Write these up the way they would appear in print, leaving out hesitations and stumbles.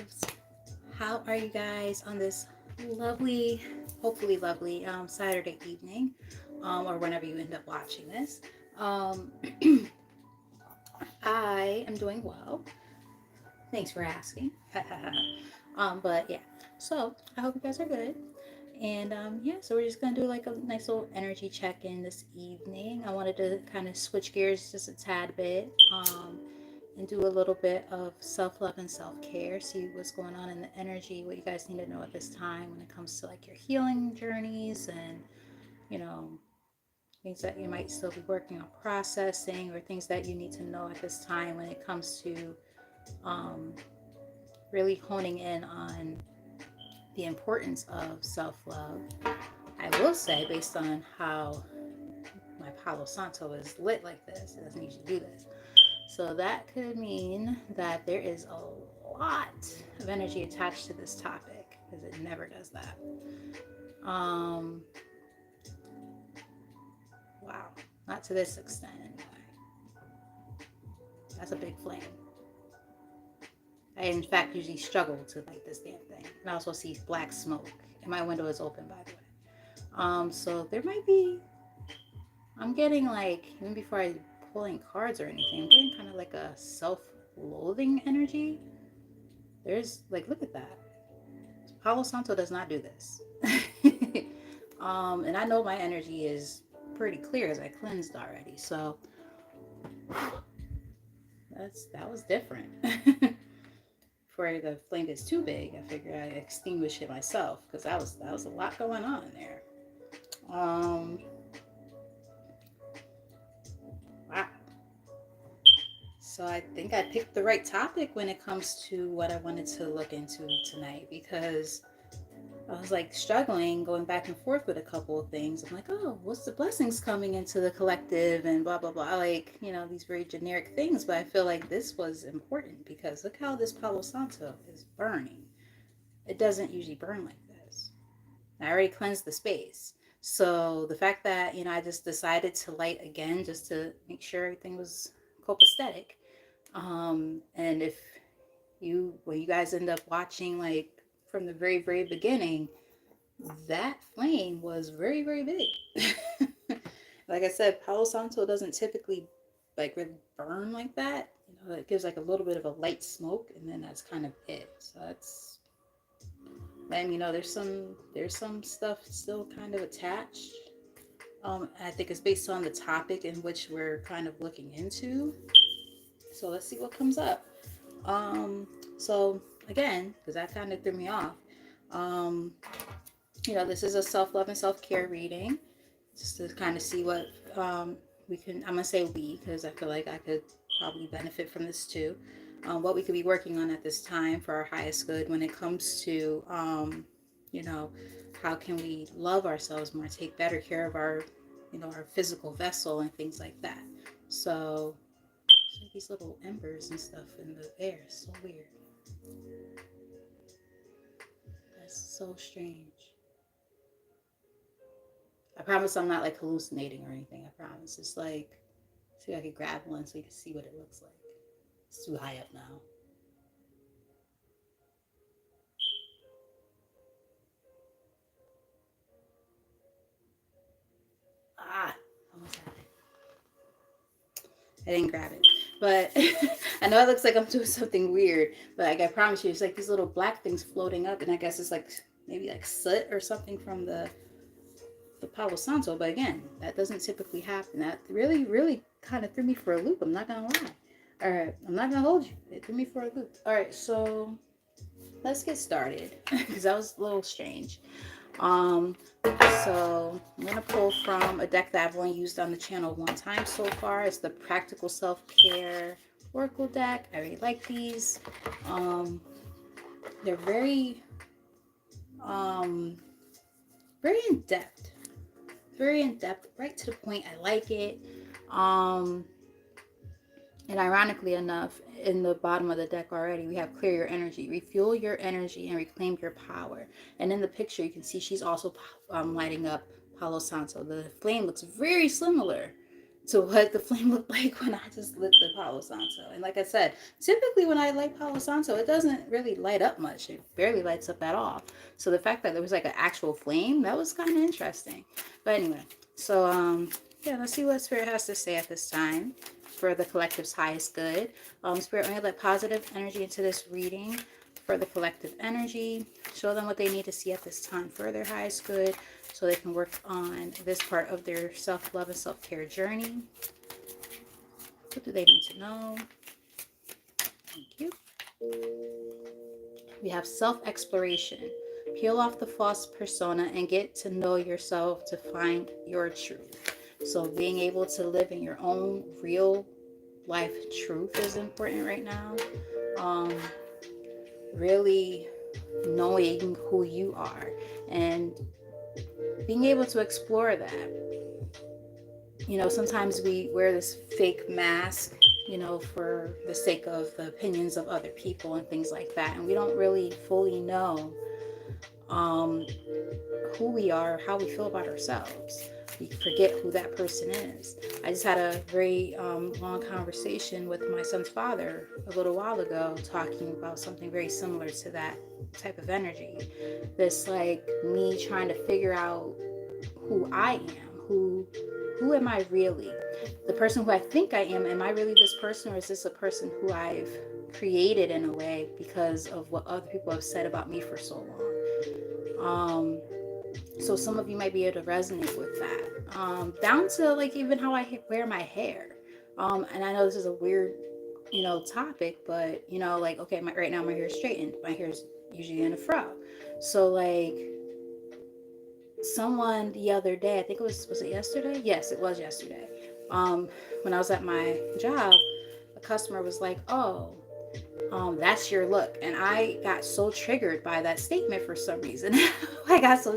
loves. How are you guys on this lovely, hopefully lovely Saturday evening, or whenever you end up watching this? Um, I am doing well. Thanks for asking. But yeah, so I hope you guys are good. And yeah, so we're just gonna do like a nice little energy check in this evening. I wanted to kind of switch gears just a tad bit. And do a little bit of self love and self care, see what's going on in the energy, what you guys need to know at this time when it comes to like your healing journeys and, you know, things that you might still be working on processing or things that you need to know at this time when it comes to um, really honing in on the importance of self love. I will say, based on how my Palo Santo is lit like this, it doesn't usually do this. So that could mean that there is a lot of energy attached to this topic because it never does that. Um, wow, not to this extent anyway. That's a big flame. I in fact usually struggle to light this damn thing. And I also see black smoke. And my window is open, by the way. So there might be, I'm getting like, even before I pull in cards or anything, I'm getting kind of like a self-loathing energy. There's like, look at that. Palo Santo does not do this. And I know my energy is pretty clear as I cleansed already. So that was different. Before the flame gets too big, I figured I'd extinguish it myself because that was a lot going on there. Wow. So I think I picked the right topic when it comes to what I wanted to look into tonight because I was like struggling, going back and forth with a couple of things. I'm like, oh, what's the blessings coming into the collective and blah, blah, blah. Like, you know, these very generic things. But I feel like this was important because look how this Palo Santo is burning. It doesn't usually burn like this. I already cleansed the space. So the fact that, you know, I just decided to light again just to make sure everything was copacetic. And if when you guys end up watching like from the very, very beginning, that flame was very, very big. Like I said, Palo Santo doesn't typically like really burn like that. You know, it gives like a little bit of a light smoke, and then that's kind of it. So that's, and you know, there's some stuff still kind of attached. I think it's based on the topic in which we're kind of looking into. So let's see what comes up. So again, because that kind of threw me off. Um, you know, this is a self-love and self-care reading just to kind of see what we can, I'm gonna say we because I feel like I could probably benefit from this too, what we could be working on at this time for our highest good when it comes to you know, how can we love ourselves more, take better care of our, you know, our physical vessel and things like that. So like these little embers and stuff in the air, so weird. That's so strange. I promise I'm not like hallucinating or anything. I promise. It's like, see if I could grab one so you can see what it looks like. It's too high up now. Ah, almost had it. I didn't grab it. But I know it looks like I'm doing something weird. But like I promise you, it's like these little black things floating up. And I guess it's like maybe like soot or something from the Palo Santo. But again, that doesn't typically happen. That really, really kind of threw me for a loop. I'm not going to lie. All right. I'm not going to hold you. It threw me for a loop. All right. So let's get started because that was a little strange. Um, so I'm gonna pull from a deck that I've only used on the channel one time so far. It's the Practical Self-Care Oracle deck. I really like these. They're um, very in depth. Very in depth, right to the point. I like it. Um, And ironically enough, in the bottom of the deck already, we have clear your energy, refuel your energy, and reclaim your power. And in the picture, you can see she's also lighting up Palo Santo. The flame looks very similar to what the flame looked like when I just lit the Palo Santo. And like I said, typically when I light Palo Santo, it doesn't really light up much. It barely lights up at all. So the fact that there was like an actual flame, that was kind of interesting. But anyway, so yeah, let's see what Spirit has to say at this time for the collective's highest good. Spirit, only let positive energy into this reading for the collective energy. Show them what they need to see at this time for their highest good, so they can work on this part of their self-love and self-care journey. What do they need to know? Thank you. We have self-exploration. Peel off the false persona and get to know yourself to find your truth. So being able to live in your own real life truth is important right now. Really knowing who you are and being able to explore that. You know, sometimes we wear this fake mask, you know, for the sake of the opinions of other people and things like that. And we don't really fully know who we are, how we feel about ourselves. We forget who that person is. I just had a very long conversation with my son's father a little while ago, talking about something very similar to that type of energy. This like me trying to figure out who I am, who am I really? The person who I think I am I really this person, or is this a person who I've created in a way because of what other people have said about me for so long? So some of you might be able to resonate with that. Down to like even how I wear my hair. And I know this is a weird, you know, topic, but you know, like, okay, right now my hair is straightened. My hair is usually in a fro. So like someone the other day, I think was it yesterday? Yes, it was yesterday. When I was at my job, a customer was like, oh, that's your look. And I got so triggered by that statement for some reason. I got so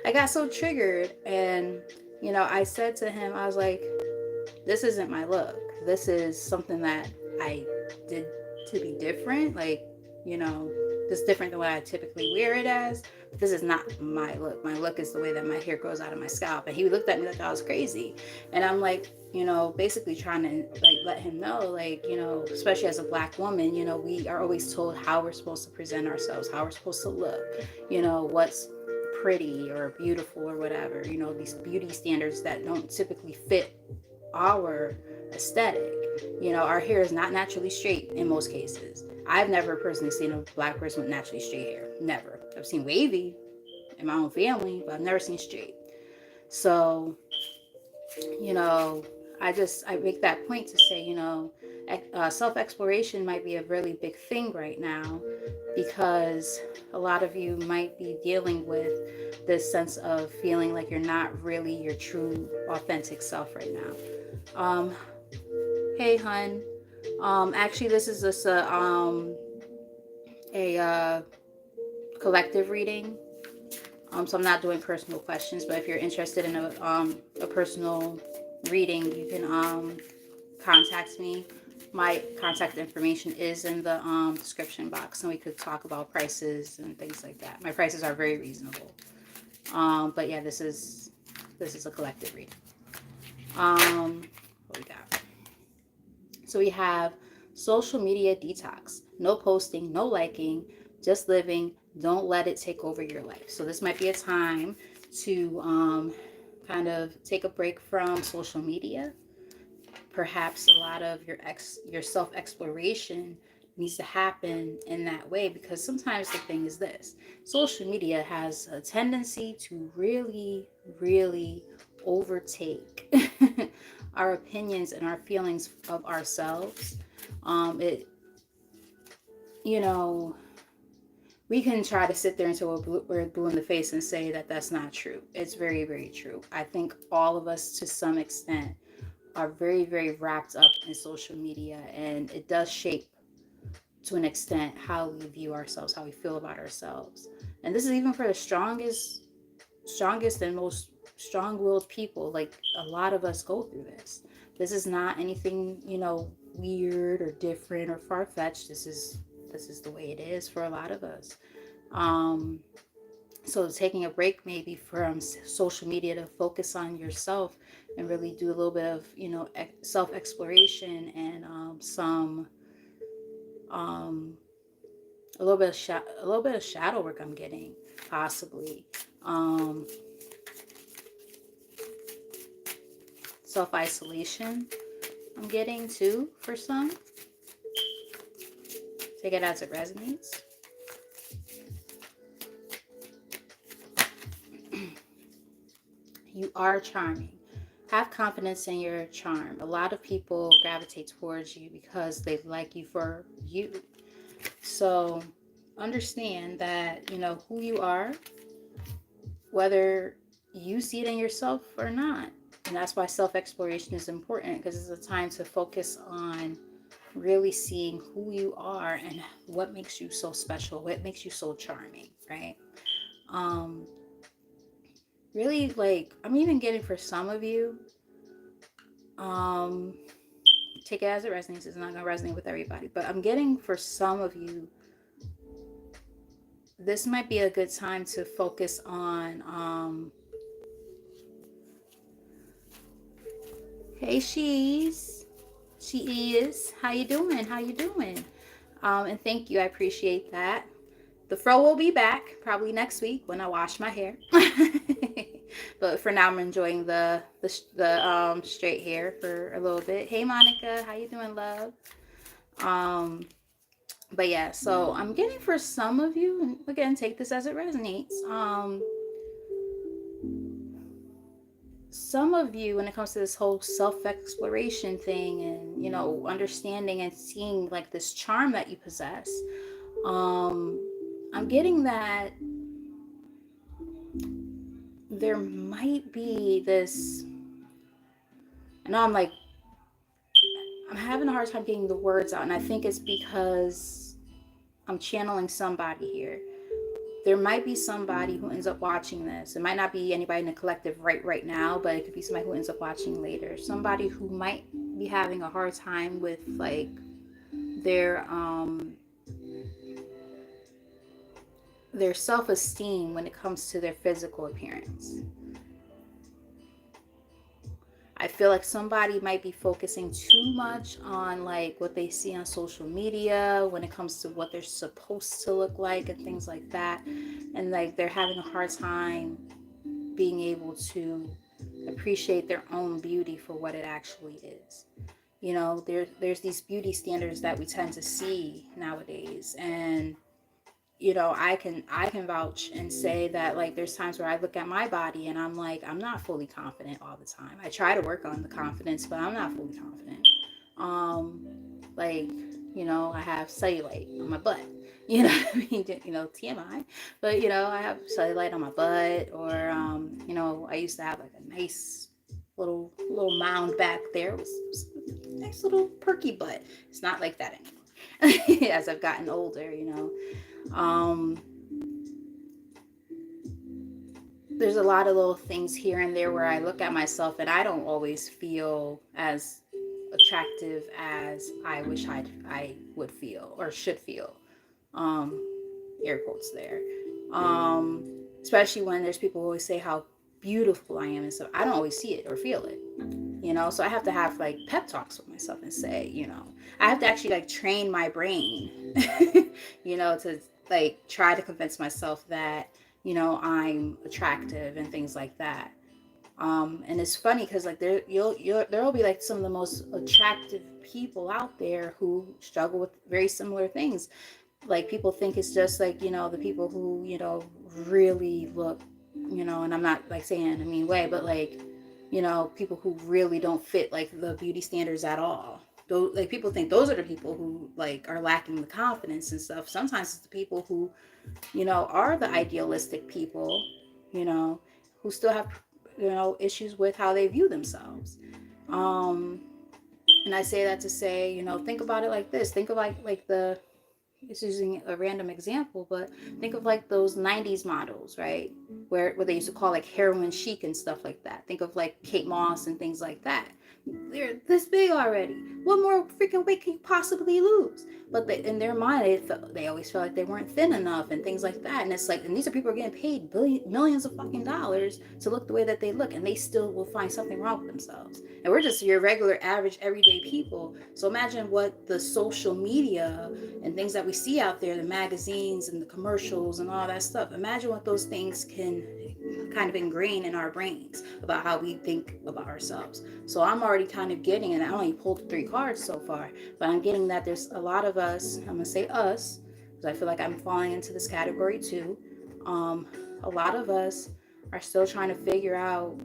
I got so triggered, and you know, I said to him, I was like, this isn't my look. This is something that I did to be different. Like, you know, this is different than what I typically wear it as. But this is not my look. My look is the way that my hair grows out of my scalp. And he looked at me like I was crazy. And I'm like, you know, basically trying to like let him know, like, you know, especially as a Black woman, you know, we are always told how we're supposed to present ourselves, how we're supposed to look, you know, what's pretty or beautiful or whatever, you know, these beauty standards that don't typically fit our aesthetic. You know, our hair is not naturally straight in most cases. I've never personally seen a Black person with naturally straight hair. Never. I've seen wavy in my own family, but I've never seen straight. So, you know, I make that point to say, you know, self-exploration might be a really big thing right now, because a lot of you might be dealing with this sense of feeling like you're not really your true authentic self right now. Hey hun, actually this is just a collective reading. So I'm not doing personal questions, but if you're interested in a personal reading, you can contact me. My contact information is in the description box, and we could talk about prices and things like that. My prices are very reasonable. But yeah, this is a collective reading. What we got? So we have social media detox. No posting, no liking, just living. Don't let it take over your life. So this might be a time to kind of take a break from social media. Perhaps a lot of your self-exploration needs to happen in that way, because sometimes the thing is this: social media has a tendency to really, really overtake our opinions and our feelings of ourselves. It, you know, we can try to sit there until we're blue in the face and say that that's not true. It's very, very true. I think all of us, to some extent, are very, very wrapped up in social media, and it does shape to an extent how we view ourselves, how we feel about ourselves. And this is even for the strongest and most strong-willed people. Like, a lot of us go through this. This is not anything, you know, weird or different or far-fetched. This is the way it is for a lot of us. So taking a break maybe from social media to focus on yourself and really do a little bit of, self exploration and um, a little bit of shadow work I'm getting, possibly. Um, Self isolation I'm getting too for some. Take it as it resonates. You are charming. Have confidence in your charm. A lot of people gravitate towards you because they like you for you. So understand that, who you are, whether you see it in yourself or not. And that's why self exploration is important, because it's a time to focus on really seeing who you are and what makes you so special, what makes you so charming, right? Um, Really, like, I'm even getting for some of you, um, take it as it resonates. It's not going to resonate with everybody, but I'm getting for some of you, this might be a good time to focus on, hey, she is, how you doing? How you doing? And thank you. I appreciate that. The fro will be back probably next week when I wash my hair. But for now, I'm enjoying the straight hair for a little bit. Hey, Monica, how you doing, love? Um, but yeah, so I'm getting for some of you, and again, take this as it resonates. Some of you, when it comes to this whole self-exploration thing, and understanding and seeing like this charm that you possess, I'm getting that there might be this. I know I'm having a hard time getting the words out, and I think it's because I'm channeling somebody here. There might be somebody who ends up watching this. It might not be anybody in the collective right now, but it could be somebody who ends up watching later. Somebody who might be having a hard time with like their their self-esteem when it comes to their physical appearance. I feel like somebody might be focusing too much on like what they see on social media when it comes to what they're supposed to look like and things like that. And like they're having a hard time being able to appreciate their own beauty for what it actually is. There's these beauty standards that we tend to see nowadays, and I can vouch and say that like there's times where I look at my body and I'm like, I'm not fully confident all the time. I try to work on the confidence, but I'm not fully confident. um like I have cellulite on my butt. What I mean? TMI. But I have cellulite on my butt, or I used to have like a nice little mound back there. It was a nice little perky butt. It's not like that anymore. As I've gotten older. um, there's a lot of little things here and there where I look at myself and I don't always feel as attractive as I wish I would feel or should feel. Um, Air quotes there. Especially when there's people who always say how beautiful I am and stuff. I don't always see it or feel it. So I have to have like pep talks with myself and say, I have to actually like train my brain, to like try to convince myself that, I'm attractive and things like that. And it's funny because like there'll be like some of the most attractive people out there who struggle with very similar things. Like people think it's just like, the people who, really look, and I'm not like saying in a mean way, but like, people who really don't fit like the beauty standards at all. Those, like, people think those are the people who like are lacking the confidence and stuff. Sometimes it's the people who, are the idealistic people, you know, who still have, issues with how they view themselves. Um, and I say that to say, think about it like this. Think of like the, it's using a random example, but think of like those 90s models, right? Where they used to call like heroin chic and stuff like that. Think of like Kate Moss and things like that. They're this big already. What more freaking weight can you possibly lose? But they, in their mind, they always felt like they weren't thin enough and things like that. And it's like, and these are people who are getting paid millions of fucking dollars to look the way that they look, and they still will find something wrong with themselves. And we're just your regular, average, everyday people. So imagine what the social media and things that we see out there, the magazines and the commercials and all that stuff. Imagine what those things can kind of ingrain in our brains about how we think about ourselves. So I'm already kind of getting, and I only pulled 3 cards so far, but I'm getting that there's a lot of us, I'm going to say us, because I feel like I'm falling into this category too. A lot of us are still trying to figure out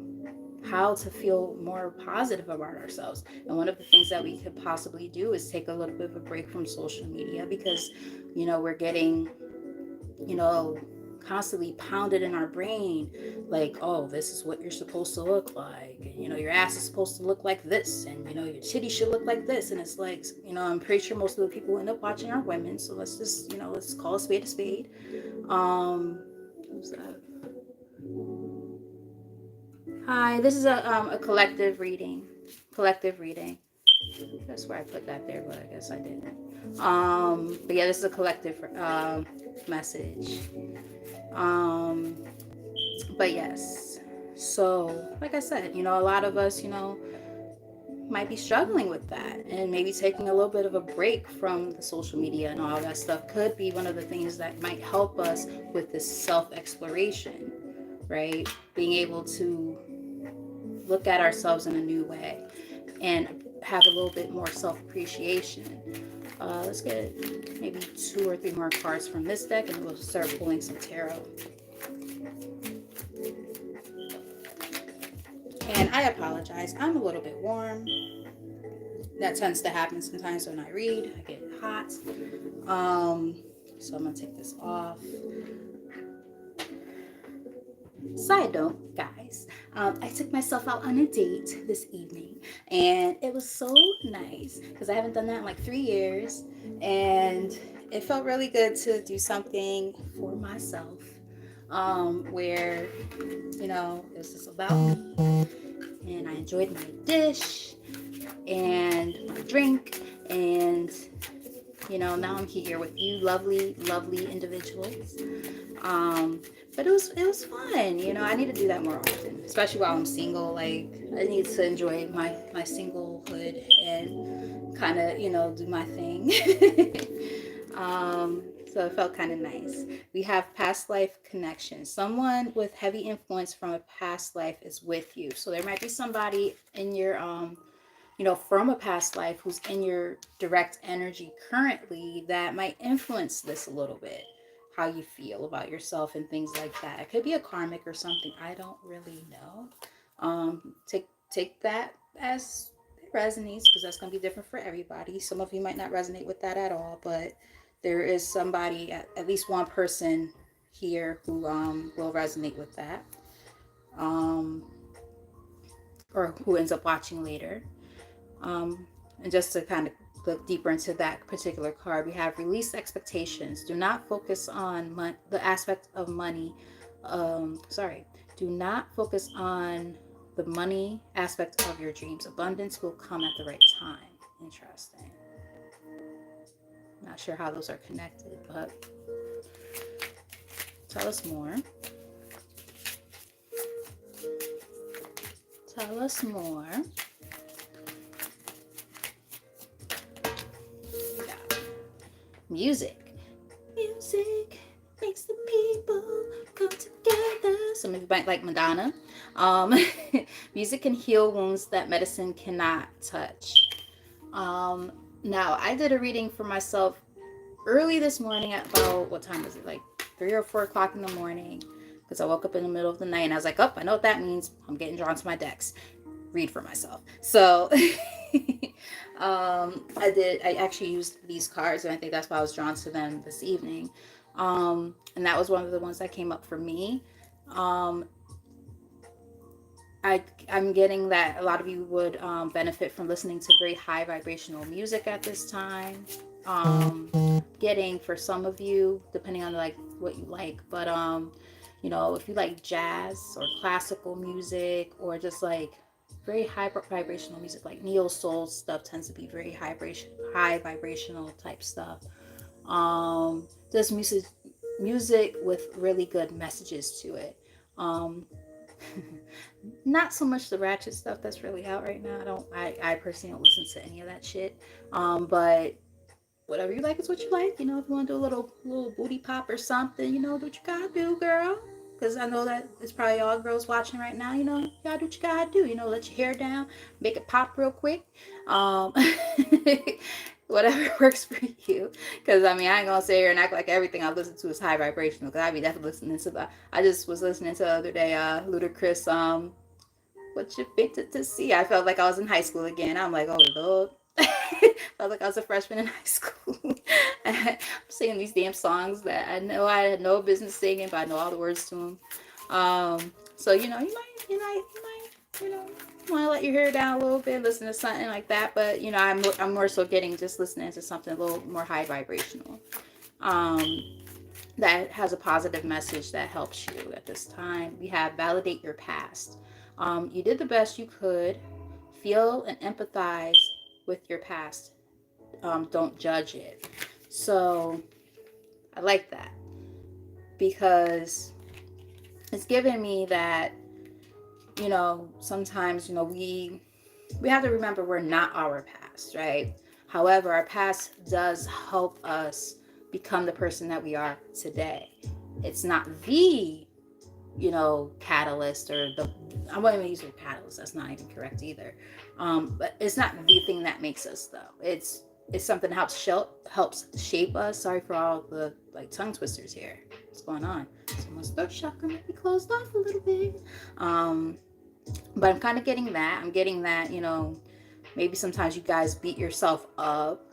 how to feel more positive about ourselves. And one of the things that we could possibly do is take a little bit of a break from social media because, we're getting, you know, constantly pounded in our brain like, oh, this is what you're supposed to look like, and your ass is supposed to look like this, and your titty should look like this. And it's like, I'm pretty sure most of the people who end up watching are women, so let's just, let's call a spade a spade. Who's that? Hi, this is a collective reading. That's where I put that there, but I guess I didn't. But yeah, this is a collective message. But yes, so like I said, a lot of us, might be struggling with that, and maybe taking a little bit of a break from the social media and all that stuff could be one of the things that might help us with this self-exploration, right? Being able to look at ourselves in a new way and have a little bit more self-appreciation. Let's get maybe 2 or 3 more cards from this deck, and we'll start pulling some tarot. And I apologize, I'm a little bit warm. That tends to happen sometimes when I read. I get hot. So I'm going to take this off. Side note, guys, I took myself out on a date this evening, and it was so nice because I haven't done that in like 3 years, and it felt really good to do something for myself, where, it was just about me, and I enjoyed my dish and my drink, and now I'm here with you lovely individuals. But it was fun. I need to do that more often, especially while I'm single. Like, I need to enjoy my singlehood and kind of, do my thing. So it felt kind of nice. We have past life connection. Someone with heavy influence from a past life is with you. So there might be somebody in your from a past life who's in your direct energy currently that might influence this a little bit, how you feel about yourself and things like that. It could be a karmic or something. I don't really know. Take that as it resonates, because that's going to be different for everybody. Some of you might not resonate with that at all, but there is somebody, at least one person here who will resonate with that, or who ends up watching later. And just to kind of look deeper into that particular card, we have release expectations. Do not focus on the aspect of money. Do not focus on the money aspect of your dreams. Abundance will come at the right time. Interesting. Not sure how those are connected, but tell us more. Tell us more. Music makes the people come together. Some of you might like Madonna. Music can heal wounds that medicine cannot touch. Now, I did a reading for myself early this morning at about, what time was it, like 3 or 4 o'clock in the morning, because I woke up in the middle of the night and I was like, oh, I know what that means. I'm getting drawn to my decks. Read for myself. So I actually used these cards, and I think that's why I was drawn to them this evening. And that was one of the ones that came up for me. I'm getting that a lot of you would benefit from listening to very high vibrational music at this time. Getting, for some of you, depending on like what you like, but if you like jazz or classical music, or just like very high vibrational music, like neo soul stuff tends to be very high vibrational type stuff. Does music with really good messages to it. Um, not so much the ratchet stuff that's really out right now. I personally don't listen to any of that shit. But whatever you like is what you like. You know, if you want to do a little booty pop or something, you know, do what you gotta do, girl. Because I know that it's probably all girls watching right now. You know, you gotta do what you gotta do. You know, let your hair down, make it pop real quick. Um, whatever works for you. Because I mean, I ain't gonna sit here and act like everything I listen to is high vibrational. Because I be definitely listening to the. I just was listening to the other day, Ludacris. What you fit to see? I felt like I was in high school again. I'm like, oh Lord. Felt like I was a freshman in high school. I'm singing these damn songs that I know I had no business singing, but I know all the words to them. So you know, you know, want to let your hair down a little bit, listen to something like that. But you know, I'm more so getting just listening to something a little more high vibrational. That has a positive message that helps you at this time. We have validate your past. You did the best you could. Feel and empathize with your past. Don't judge it. So I like that because it's given me that, you know, sometimes, you know, we have to remember we're not our past, right? However, our past does help us become the person that we are today. It's not the, you know, catalyst or the, I won't even use the catalyst, that's not even correct either. But it's not the thing that makes us though. It's something that helps shape us. Sorry for all the like tongue twisters here. What's going on? Someone's throat chakra might be closed off a little bit. But I'm kind of getting that. I'm getting that, you know, maybe sometimes you guys beat yourself up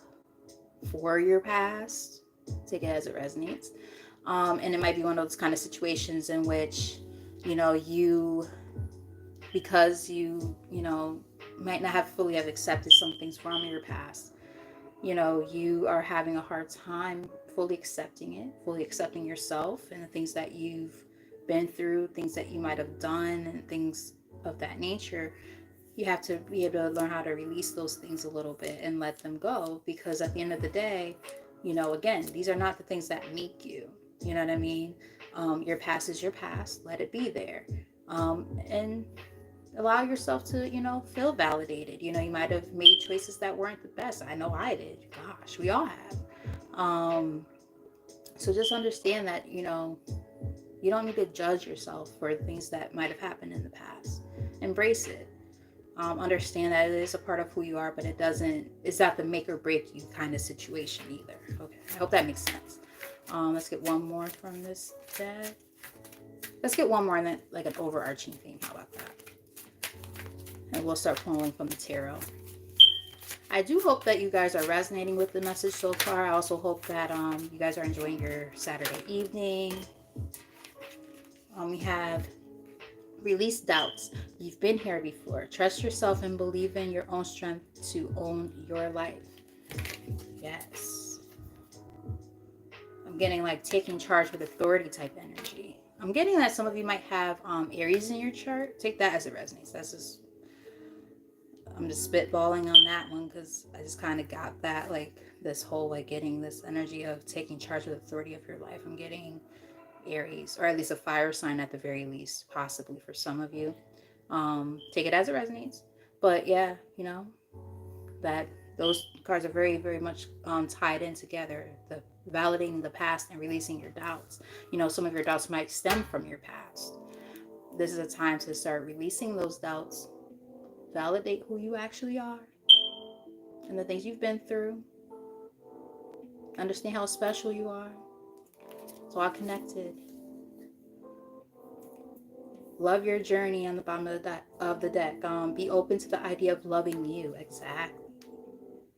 for your past. Take it as it resonates. And it might be one of those kind of situations in which, you know, because you know, might not have fully have accepted some things from your past, you know, you are having a hard time fully accepting it, fully accepting yourself and the things that you've been through, things that you might have done, and things of that nature. You have to be able to learn how to release those things a little bit and let them go, because at the end of the day, you know, again, these are not the things that make you. You know what I mean? Your past is your past. Let it be there. And allow yourself to, you know, feel validated. You know, you might have made choices that weren't the best. I know I did. Gosh, we all have. So just understand that, you know, you don't need to judge yourself for things that might have happened in the past. Embrace it. Understand that it is a part of who you are, but it's not the make or break you kind of situation either. Okay, I hope that makes sense. Let's get one more from this deck. Let's get one more and then like an overarching theme. How about that? And we'll start pulling from the tarot. I do hope that you guys are resonating with the message so far. I also hope that you guys are enjoying your Saturday evening. We have release doubts. You've been here before. Trust yourself and believe in your own strength to own your life. Yes. I'm getting like taking charge with authority type energy. I'm getting that some of you might have Aries in your chart. Take that as it resonates. That's just, I'm just spitballing on that one because I just kind of got that, like this whole like getting this energy of taking charge with authority of your life. I'm getting Aries, or at least a fire sign at the very least, possibly for some of you. Take it as it resonates. But yeah, you know, that those cards are very, very much tied in together. The validating the past and releasing your doubts. You know, some of your doubts might stem from your past. This is a time to start releasing those doubts. Validate who you actually are and the things you've been through. Understand how special you are. It's all connected. Love your journey on the bottom of the deck. Be open to the idea of loving you. Exactly.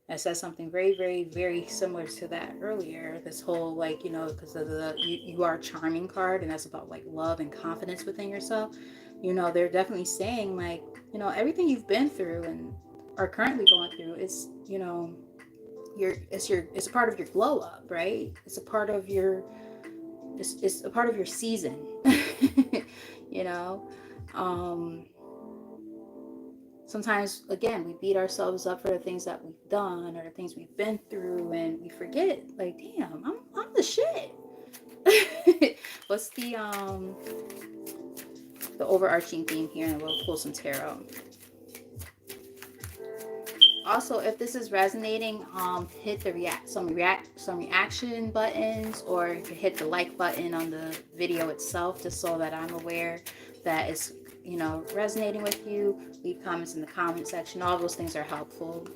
I said something very, very, very similar to that earlier. This whole, like, you know, because of the you are charming card, and that's about like love and confidence within yourself. You know, they're definitely saying like, you know, everything you've been through and are currently going through is, you know, it's a part of your glow up, right? It's a part of your it's a part of your season. You know. sometimes, again, we beat ourselves up for the things that we've done or the things we've been through, and we forget, like, damn, I'm the shit. What's the overarching theme here? And we'll pull some tarot. Also, if this is resonating, hit the some reaction buttons, or you can hit the like button on the video itself, just so that I'm aware that it's, you know, resonating with you. Leave comments in the comment section. All those things are helpful.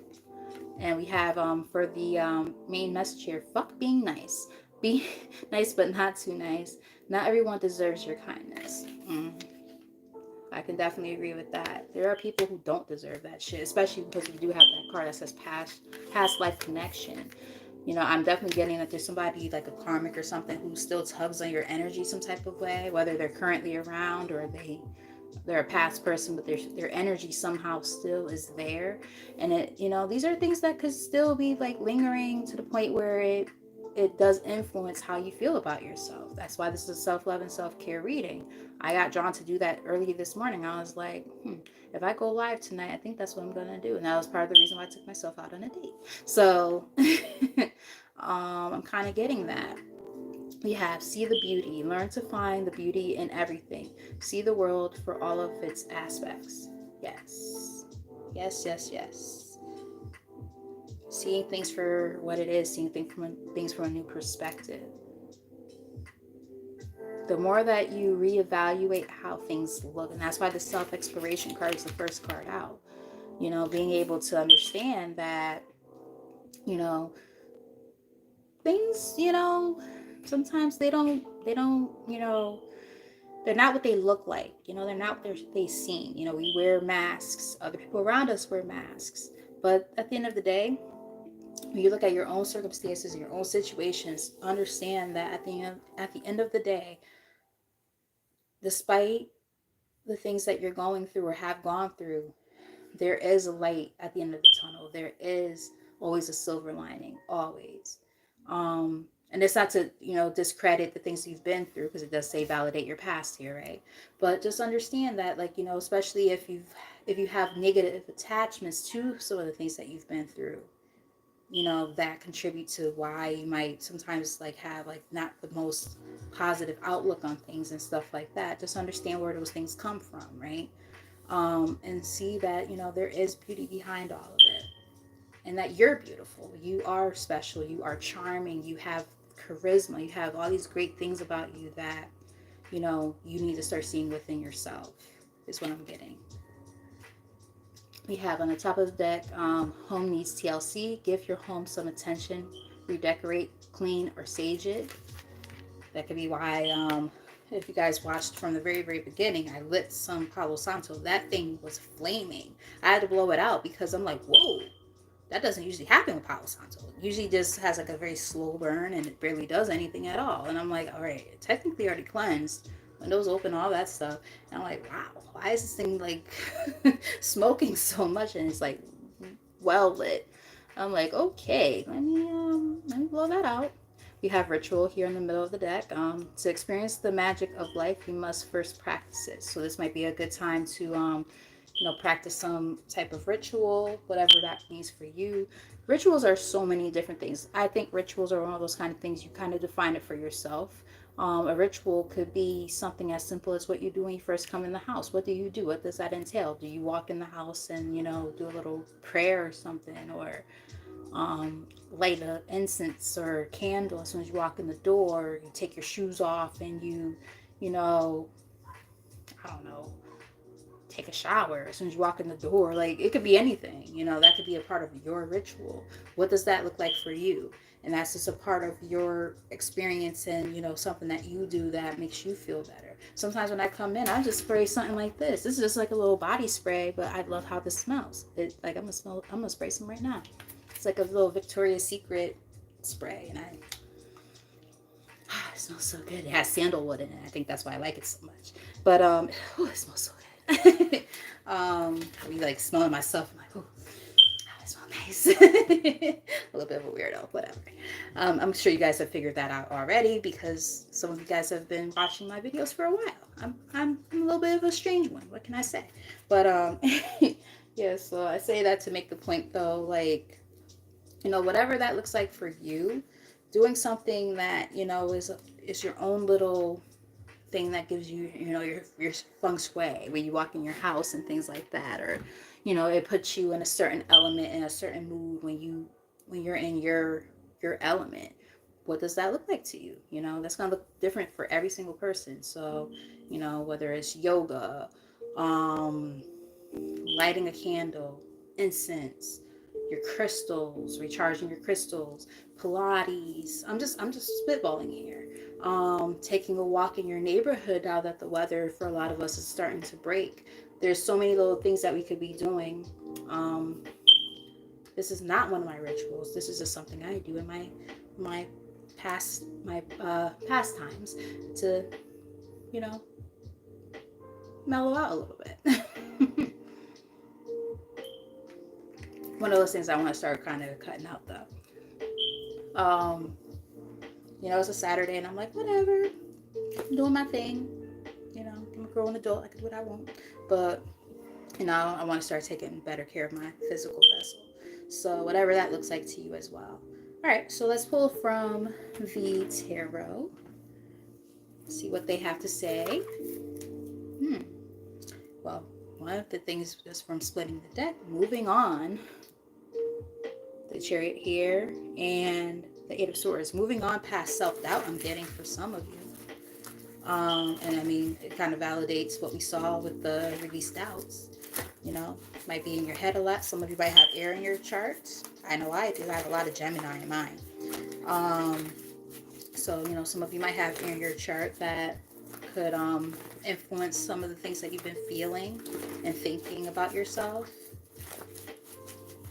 And we have for the main message here: fuck being nice. Be nice, but not too nice. Not everyone deserves your kindness. I can definitely agree with that. There are people who don't deserve that shit, especially because we do have that card that says past life connection. You know, I'm definitely getting that there's somebody like a karmic or something who still tugs on your energy some type of way, whether they're currently around or they're a past person, but their energy somehow still is there. And it, you know, these are things that could still be like lingering to the point where it does influence how you feel about yourself. That's why this is a self-love and self-care reading. I got drawn to do that early this morning. I was like, if I go live tonight, I think that's what I'm going to do. And that was part of the reason why I took myself out on a date. So I'm kind of getting that. We have see the beauty. Learn to find the beauty in everything. See the world for all of its aspects. Yes. Yes, yes, yes. Seeing things for what it is, seeing things from a new perspective. The more that you reevaluate how things look, and that's why the self-exploration card is the first card out. You know, being able to understand that, you know, things, you know, sometimes they don't, you know, they're not what they look like. You know, they're not what they seem. You know, we wear masks. Other people around us wear masks. But at the end of the day, when you look at your own circumstances and your own situations, understand that at the end of the day, despite the things that you're going through or have gone through, there is a light at the end of the tunnel. There is always a silver lining, always. And it's not to, you know, discredit the things you've been through, because it does say validate your past here, right? But just understand that, like, you know, especially if you have negative attachments to some of the things that you've been through, you know, that contribute to why you might sometimes like have like not the most positive outlook on things and stuff like that. Just understand where those things come from, right? And see that, you know, there is beauty behind all of it, and that you're beautiful, you are special, you are charming, you have charisma, you have all these great things about you that, you know, you need to start seeing within yourself, is what I'm getting. We have on the top of the deck, home needs TLC. Give your home some attention. Redecorate, clean, or sage it. That could be why, if you guys watched from the very, very beginning, I lit some Palo Santo. That thing was flaming. I had to blow it out because I'm like, whoa, that doesn't usually happen with Palo Santo. It usually just has like a very slow burn and it barely does anything at all. And I'm like, all right, it technically already cleansed. Windows open, all that stuff. And I'm like, wow, why is this thing like smoking so much? And it's like well lit. I'm like, okay, let me blow that out. We have ritual here in the middle of the deck. To experience the magic of life, you must first practice it. So this might be a good time to you know, practice some type of ritual, whatever that means for you. Rituals are so many different things. I think rituals are one of those kind of things you kind of define it for yourself. A ritual could be something as simple as what you do when you first come in the house. What do you do? What does that entail? Do you walk in the house and, you know, do a little prayer or something, or light an incense or candle as soon as you walk in the door? You take your shoes off and you know, I don't know, take a shower as soon as you walk in the door. Like, it could be anything, you know, that could be a part of your ritual. What does that look like for you? And that's just a part of your experience, and, you know, something that you do that makes you feel better. Sometimes when I come in, I just spray something like this. This is just like a little body spray, but I love how this smells. It, like, I'm gonna spray some right now. It's like a little Victoria's Secret spray, and it smells so good. It has sandalwood in it. I think that's why I like it so much. But it smells so good. I be like smelling myself. I'm like, oh, that smells nice. A little bit of a weirdo, whatever. I'm sure you guys have figured that out already, because some of you guys have been watching my videos for a while. I'm a little bit of a strange one. What can I say? But Yeah, so I say that to make the point though, like, whatever that looks like for you, doing something that, is your own little thing that gives you, your feng shui when you walk in your house and things like that, or, it puts you in a certain element, in a certain mood when you're in your element. What does that look like to you? That's gonna look different for every single person. So, whether it's yoga, um, lighting a candle, incense, your crystals, recharging your crystals, Pilates. I'm just spitballing here. Taking a walk in your neighborhood now that the weather for a lot of us is starting to break. There's so many little things that we could be doing. Um, this is not one of my rituals. This is just something I do in my pastimes to, you know, mellow out a little bit. One of those things I want to start kind of cutting out though. It's a Saturday and I'm like, whatever, I'm doing my thing. I'm a grown adult, I can do what I want. But, I want to start taking better care of my physical vessel. So whatever that looks like to you as well. All right, so let's pull from the tarot. See what they have to say. Well, one of the things just from splitting the deck, moving on, the Chariot here, and the Eight of Swords. Moving on past self-doubt, I'm getting for some of you. And I mean, it kind of validates what we saw with the released doubts. Might be in your head a lot. Some of you might have air in your charts. I know I do. I have a lot of Gemini in mine. So, some of you might have air in your chart that could influence some of the things that you've been feeling and thinking about yourself.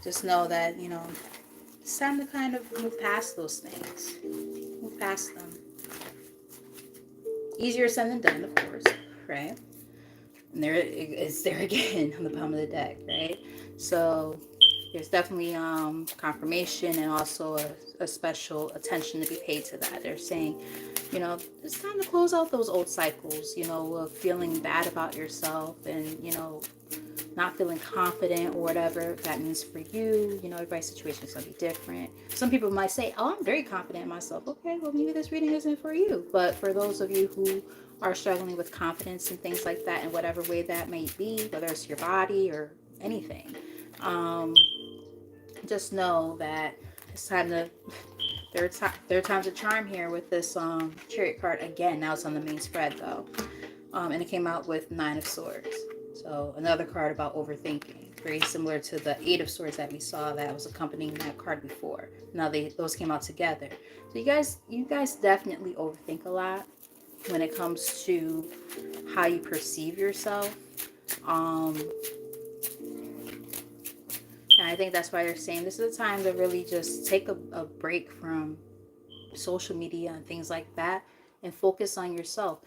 Just know that, it's time to kind of move past those things. Move past them. Easier said than done, of course, right? And there it's there again on the bottom of the deck, right? So there's definitely confirmation and also a special attention to be paid to that. They're saying, it's time to close out those old cycles, of feeling bad about yourself and, not feeling confident or whatever that means for you. Everybody's situation is going to be different. Some people might say, oh, I'm very confident in myself. Okay, well, maybe this reading isn't for you. But for those of you who are struggling with confidence and things like that in whatever way that may be, whether it's your body or anything, just know that it's time to third time's a charm here with this Chariot card again. Now it's on the main spread though, and it came out with 9 of Swords. So another card about overthinking, very similar to the 8 of Swords that we saw that was accompanying that card before. Now those came out together. So you guys definitely overthink a lot when it comes to how you perceive yourself. And I think that's why they're saying this is a time to really just take a break from social media and things like that and focus on yourself.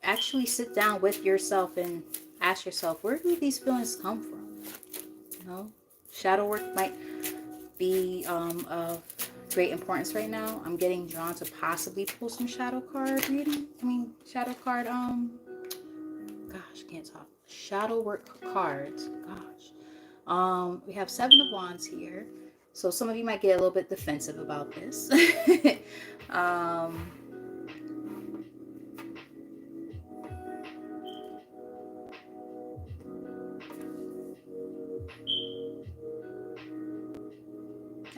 Actually sit down with yourself and ask yourself, where do these feelings come from? Shadow work might be of great importance right now. I'm getting drawn to possibly pull some shadow card reading. Shadow card, gosh, can't talk. Shadow work cards, gosh. We have 7 of Wands here. So some of you might get a little bit defensive about this.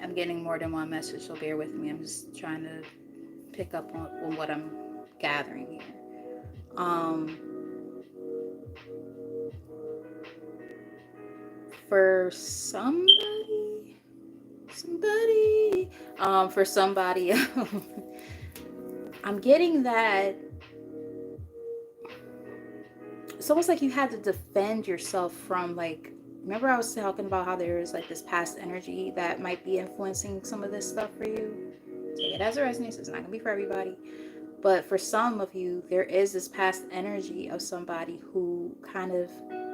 I'm getting more than one message, so bear with me. I'm just trying to pick up on what I'm gathering here. For somebody, I'm getting that it's almost like you had to defend yourself from, like, remember I was talking about how there is like this past energy that might be influencing some of this stuff for you. Take it as it resonates. It's not gonna be for everybody, but for some of you there is this past energy of somebody who kind of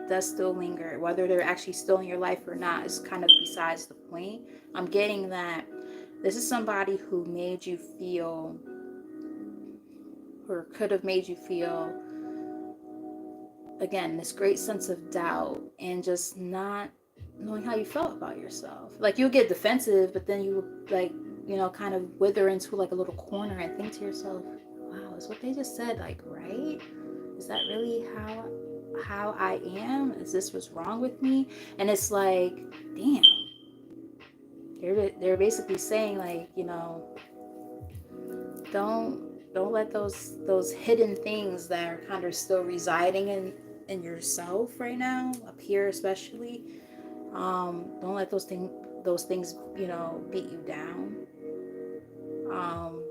does still linger. Whether they're actually still in your life or not is kind of besides the point. I'm getting that this is somebody who made you feel, or could have made you feel, again, this great sense of doubt and just not knowing how you felt about yourself. Like you'll get defensive, but then you like, you know, kind of wither into like a little corner and think to yourself, wow, is what they just said like right? Is that really how I am? Is this what's wrong with me? And it's like, damn. They're basically saying like, you know, don't let those hidden things that are kind of still residing in yourself right now, up here especially, don't let those things, you know, beat you down. um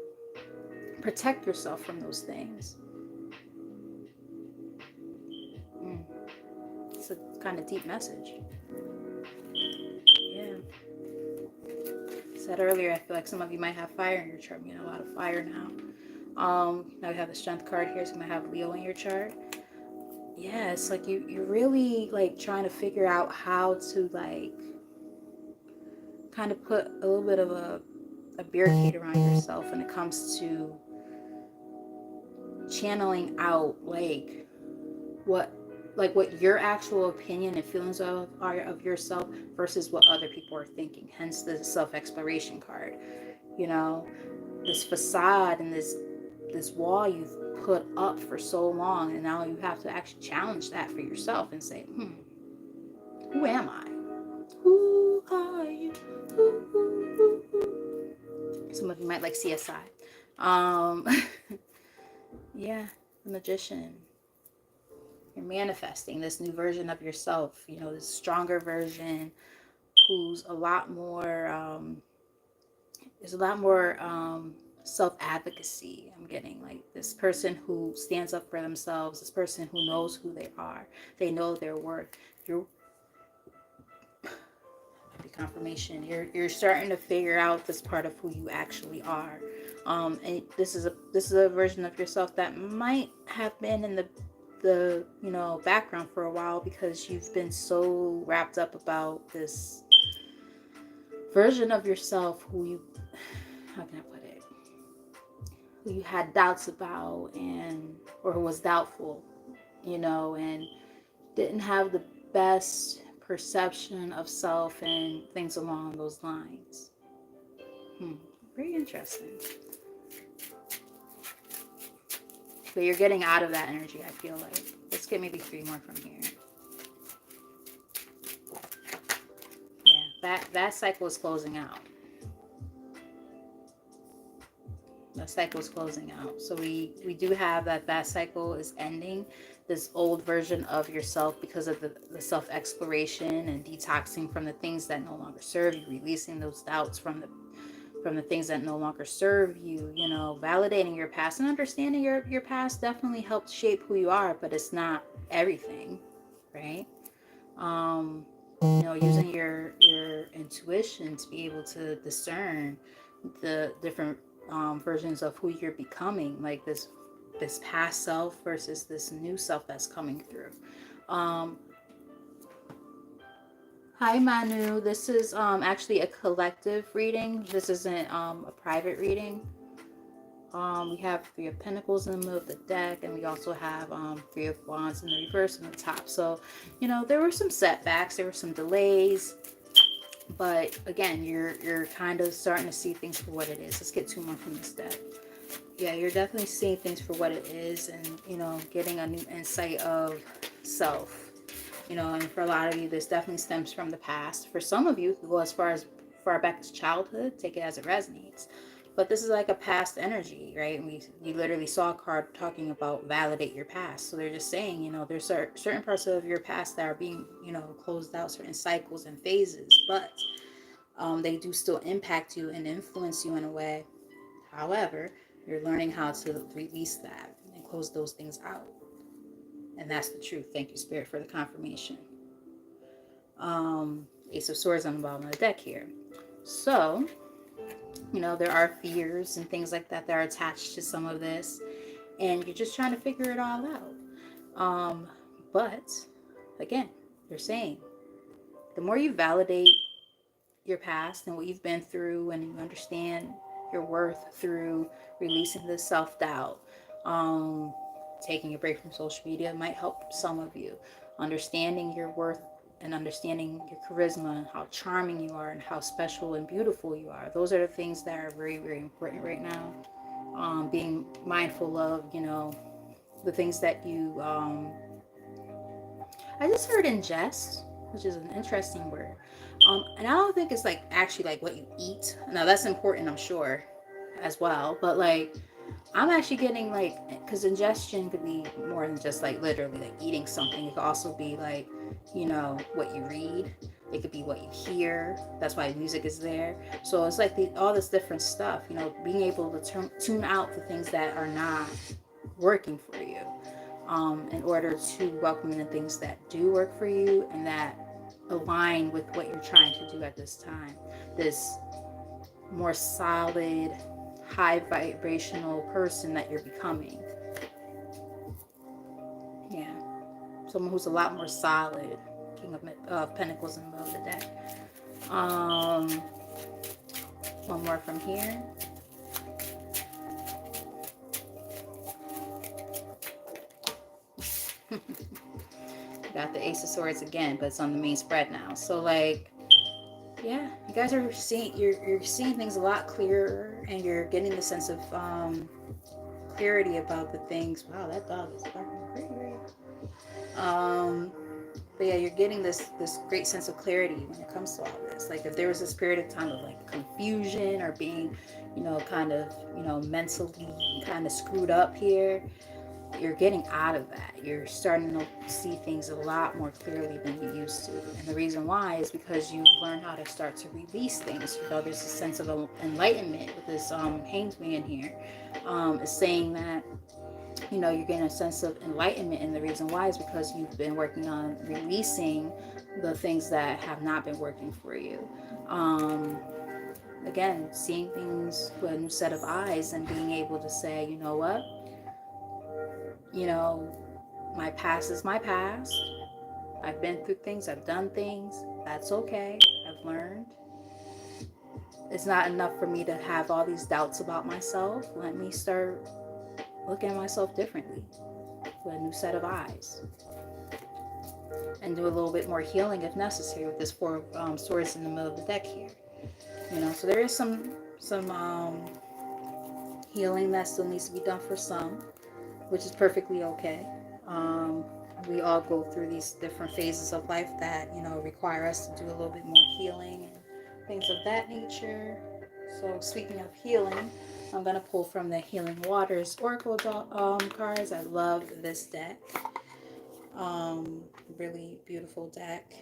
Protect yourself from those things. mm. It's a kind of deep message. Yeah, said earlier, I feel like some of you might have fire in your chart. You know, a lot of fire now. Now we have the strength card here, so you might have Leo in your chart. Yeah, it's like you're really like trying to figure out how to like kind of put a little bit of a barricade around yourself when it comes to channeling out what what your actual opinion and feelings of are of yourself versus what other people are thinking. Hence the self-exploration card. You know, this facade and this wall you've put up for so long, and now you have to actually challenge that for yourself and say, who am I? Who are you? Some of you might like CSI. Yeah, the magician. You're manifesting this new version of yourself, you know, this stronger version who's a lot more, there's a lot more self-advocacy. I'm getting like this person who stands up for themselves, this person who knows who they are. They know their worth. You're confirmation. You're starting to figure out this part of who you actually are. And this is a version of yourself that might have been in the you know background for a while because you've been so wrapped up about this version of yourself who you, how can I put it, who you had doubts about, and or who was doubtful, you know, and didn't have the best perception of self and things along those lines. Very interesting. But you're getting out of that energy, I feel like. Let's get maybe 3 more from here. Yeah, that cycle is closing out. That cycle is closing out. So we do have that cycle is ending. This old version of yourself, because of the self-exploration and detoxing from the things that no longer serve you, releasing those doubts from the things that no longer serve you, you know, validating your past and understanding your past definitely helped shape who you are, but it's not everything, right? You know, using your intuition to be able to discern the different versions of who you're becoming, like this past self versus this new self that's coming through. Hi Manu, this is actually a collective reading. This isn't a private reading. We have 3 of Pentacles in the middle of the deck, and we also have 3 of Wands in the reverse in the top. So, you know, there were some setbacks, there were some delays, but again, you're kind of starting to see things for what it is. Let's get 2 more from this deck. Yeah, you're definitely seeing things for what it is, and you know, getting a new insight of self. You know, and for a lot of you, this definitely stems from the past. For some of you, who go as far back as childhood, take it as it resonates. But this is like a past energy, right? And we literally saw a card talking about validate your past. So they're just saying, you know, there's certain parts of your past that are being, you know, closed out, certain cycles and phases, but they do still impact you and influence you in a way. However, you're learning how to release that and close those things out. And that's the truth. Thank you, Spirit, for the confirmation. Ace of Swords on the bottom of the deck here. So, you know, there are fears and things like that are attached to some of this. And you're just trying to figure it all out. But, again, they're saying the more you validate your past and what you've been through, and you understand your worth through releasing the self-doubt, taking a break from social media might help some of you. Understanding your worth and understanding your charisma and how charming you are and how special and beautiful you are. Those are the things that are very, very important right now. Being mindful of, the things that you, I just heard ingest, which is an interesting word. And I don't think it's like actually like what you eat. Now that's important, I'm sure, as well. But like, I'm actually getting like, because ingestion could be more than just like literally like eating something. It could also be like, what you read. It could be what you hear. That's why music is there. So it's like all this different stuff, being able to tune out the things that are not working for you, in order to welcome in the things that do work for you and that align with what you're trying to do at this time. This more solid, high vibrational person that you're becoming. Yeah. Someone who's a lot more solid. King of Pentacles in the middle of the deck. One more from here. Got the Ace of Swords again, but it's on the main spread now. So like, yeah, you guys are seeing, you're seeing things a lot clearer, and you're getting the sense of clarity about the things. Wow, that dog is barking pretty great. But yeah, you're getting this great sense of clarity when it comes to all this. Like if there was this period of time of like confusion or being, kind of, mentally kind of screwed up here, you're getting out of that. You're starting to see things a lot more clearly than you used to. And the reason why is because you've learned how to start to release things. There's a sense of enlightenment with this Hanged Man here. Is saying that, you're getting a sense of enlightenment, and the reason why is because you've been working on releasing the things that have not been working for you. Again, seeing things with a new set of eyes and being able to say, you know what, my past is my past. I've been through things, I've done things, that's okay, I've learned. It's not enough for me to have all these doubts about myself. Let me start looking at myself differently with a new set of eyes, and do a little bit more healing if necessary with this Four Swords in the middle of the deck here. So there is some healing that still needs to be done for some, which is perfectly okay. We all go through these different phases of life that require us to do a little bit more healing and things of that nature. So speaking of healing, I'm going to pull from the Healing Waters Oracle cards. I love this deck. Really beautiful deck.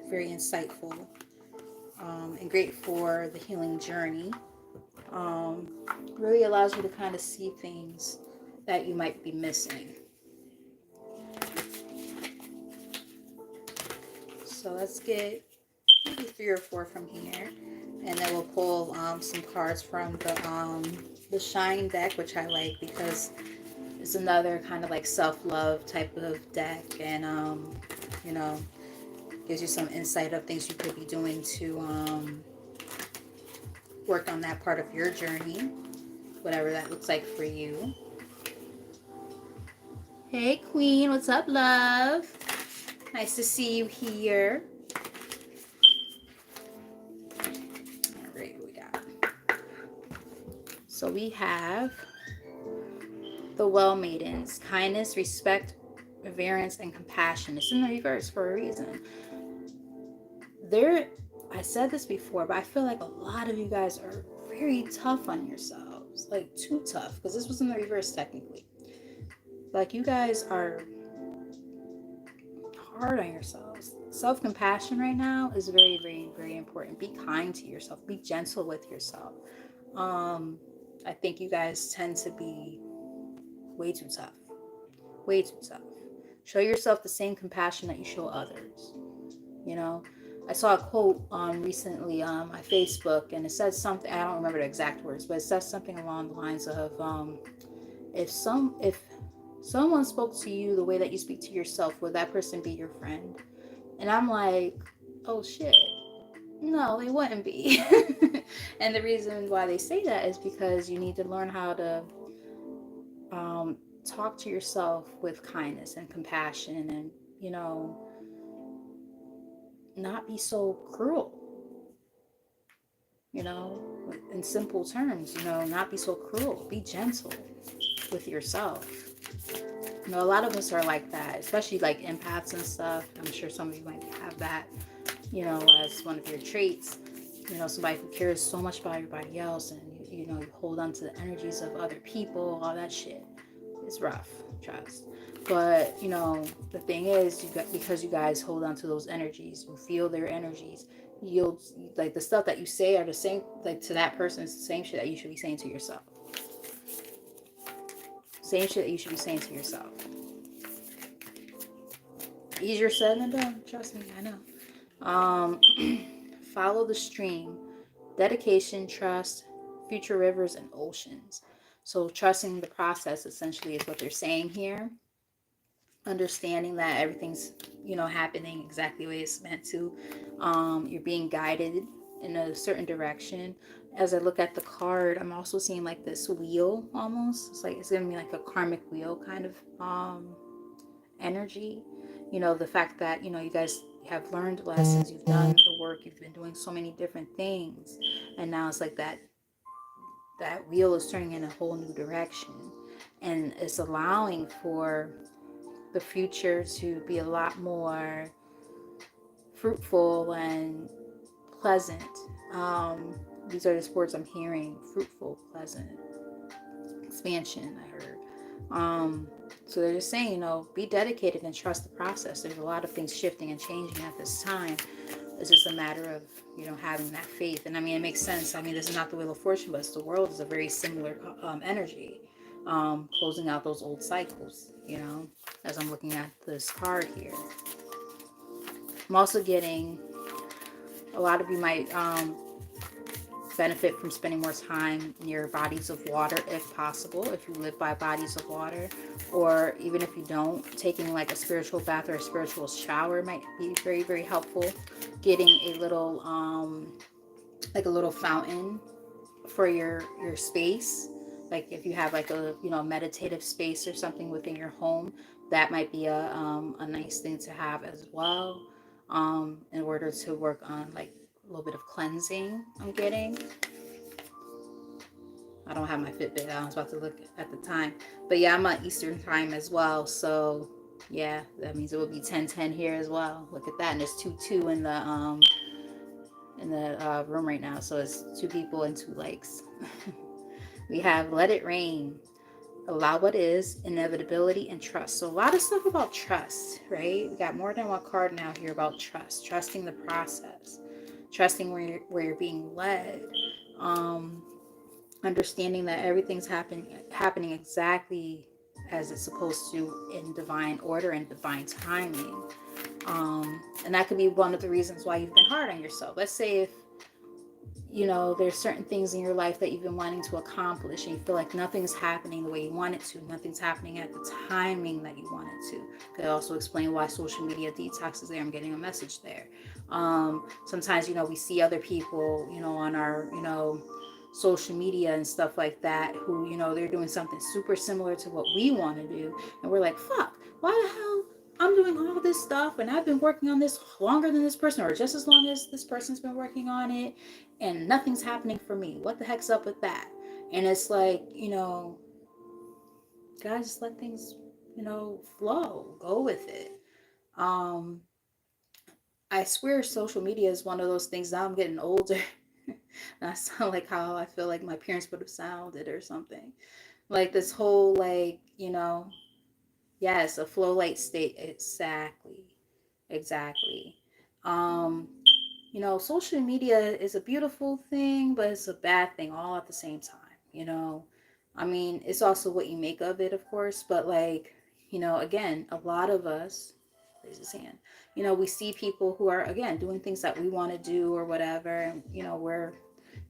Very insightful. And great for the healing journey. Really allows you to kind of see things that you might be missing. So let's get maybe 3 or 4 from here. And then we'll pull some cards from the Shine deck, which I like because it's another kind of like self-love type of deck, and gives you some insight of things you could be doing to work on that part of your journey, whatever that looks like for you. Hey Queen, what's up, love? Nice to see you here. So we have the Well Maidens, kindness, respect, reverence, and compassion. It's in the reverse for a reason. I said this before, but I feel like a lot of you guys are very tough on yourselves. Like too tough, because this was in the reverse technically. Like you guys are hard on yourselves. Self-compassion right now is very, very, very important. Be kind to yourself. Be gentle with yourself. I think you guys tend to be way too tough. Way too tough. Show yourself the same compassion that you show others. I saw a quote recently on my Facebook, and it says something, I don't remember the exact words, but it says something along the lines of, if someone spoke to you the way that you speak to yourself, would that person be your friend? And I'm like, oh shit. No, they wouldn't be. And the reason why they say that is because you need to learn how to talk to yourself with kindness and compassion, and not be so cruel, you know, in simple terms, you know, not be so cruel, be gentle with yourself. You know, a lot of us are like that, especially like empaths and stuff. I'm sure some of you might have that, you know, as one of your traits. You know, somebody who cares so much about everybody else, and you know, you hold on to the energies of other people, all that shit. It's rough, trust. But you know, the thing is, you got, because you guys hold on to those energies, you feel their energies. You'll like the stuff that you say are the same, like to that person, it's the same shit that you should be saying to yourself. Same shit that you should be saying to yourself. Easier said than done. Trust me, I know. Follow the stream. Dedication, trust, future rivers and oceans. So trusting the process essentially is what they're saying here. Understanding that everything's, you know, happening exactly the way it's meant to. You're being guided in a certain direction. As I look at the card, I'm also seeing like this wheel almost. It's like it's gonna be like a karmic wheel kind of energy. You know, the fact that, you know, you guys have learned lessons, you've done the work, you've been doing so many different things, and now it's like that wheel is turning in a whole new direction, and it's allowing for the future to be a lot more fruitful and pleasant. These are the words I'm hearing: fruitful, pleasant, expansion. I heard. So they're just saying, you know, be dedicated and trust the process. There's a lot of things shifting and changing at this time. It's just a matter of, you know, having that faith. And I mean, it makes sense. I mean, this is not the Wheel of Fortune, but it's the world is a very similar energy, closing out those old cycles, you know, as I'm looking at this card here. I'm also getting a lot of you might benefit from spending more time near bodies of water if possible, if you live by bodies of water, or even if you don't, taking like a spiritual bath or a spiritual shower might be very, very helpful. Getting a little like a little fountain for your space, like if you have like a, you know, meditative space or something within your home, that might be a nice thing to have as well, in order to work on like a little bit of cleansing. I'm getting, I don't have my Fitbit. I was about to look at the time, but yeah, I'm on Eastern time as well. So yeah, that means it will be 10:10 here as well. Look at that, and it's 2:2 in the room right now. So it's two people and two legs. We have let it rain, allow what is, inevitability, and trust. So a lot of stuff about trust, right? We got more than one card now here about trust, trusting the process, trusting where you're being led. Um, Understanding that everything's happening exactly as it's supposed to in divine order and divine timing. And that could be one of the reasons why you've been hard on yourself. Let's say if, you know, there's certain things in your life that you've been wanting to accomplish and you feel like nothing's happening the way you want it to, nothing's happening at the timing that you want it to. Could also explain why social media detox is there. I'm getting a message there. Sometimes, you know, we see other people, you know, on our, you know, social media and stuff like that, who, you know, they're doing something super similar to what we want to do, and we're like, fuck, why the hell I'm doing all this stuff and I've been working on this longer than this person, or just as long as this person's been working on it, and nothing's happening for me. What the heck's up with that? And it's like, you know, guys, just let things, you know, flow, go with it. um I swear social media is one of those things. Now I'm getting older. And I sound like how I feel like my parents would have sounded or something. Like this whole, like, you know, yes, a flow light state. Exactly. Exactly. Um, you know, social media is a beautiful thing, but it's a bad thing all at the same time, you know. I mean, it's also what you make of it, of course, but like, you know, again, a lot of us, raise his hand, you know, we see people who are, again, doing things that we want to do or whatever, and, you know, we're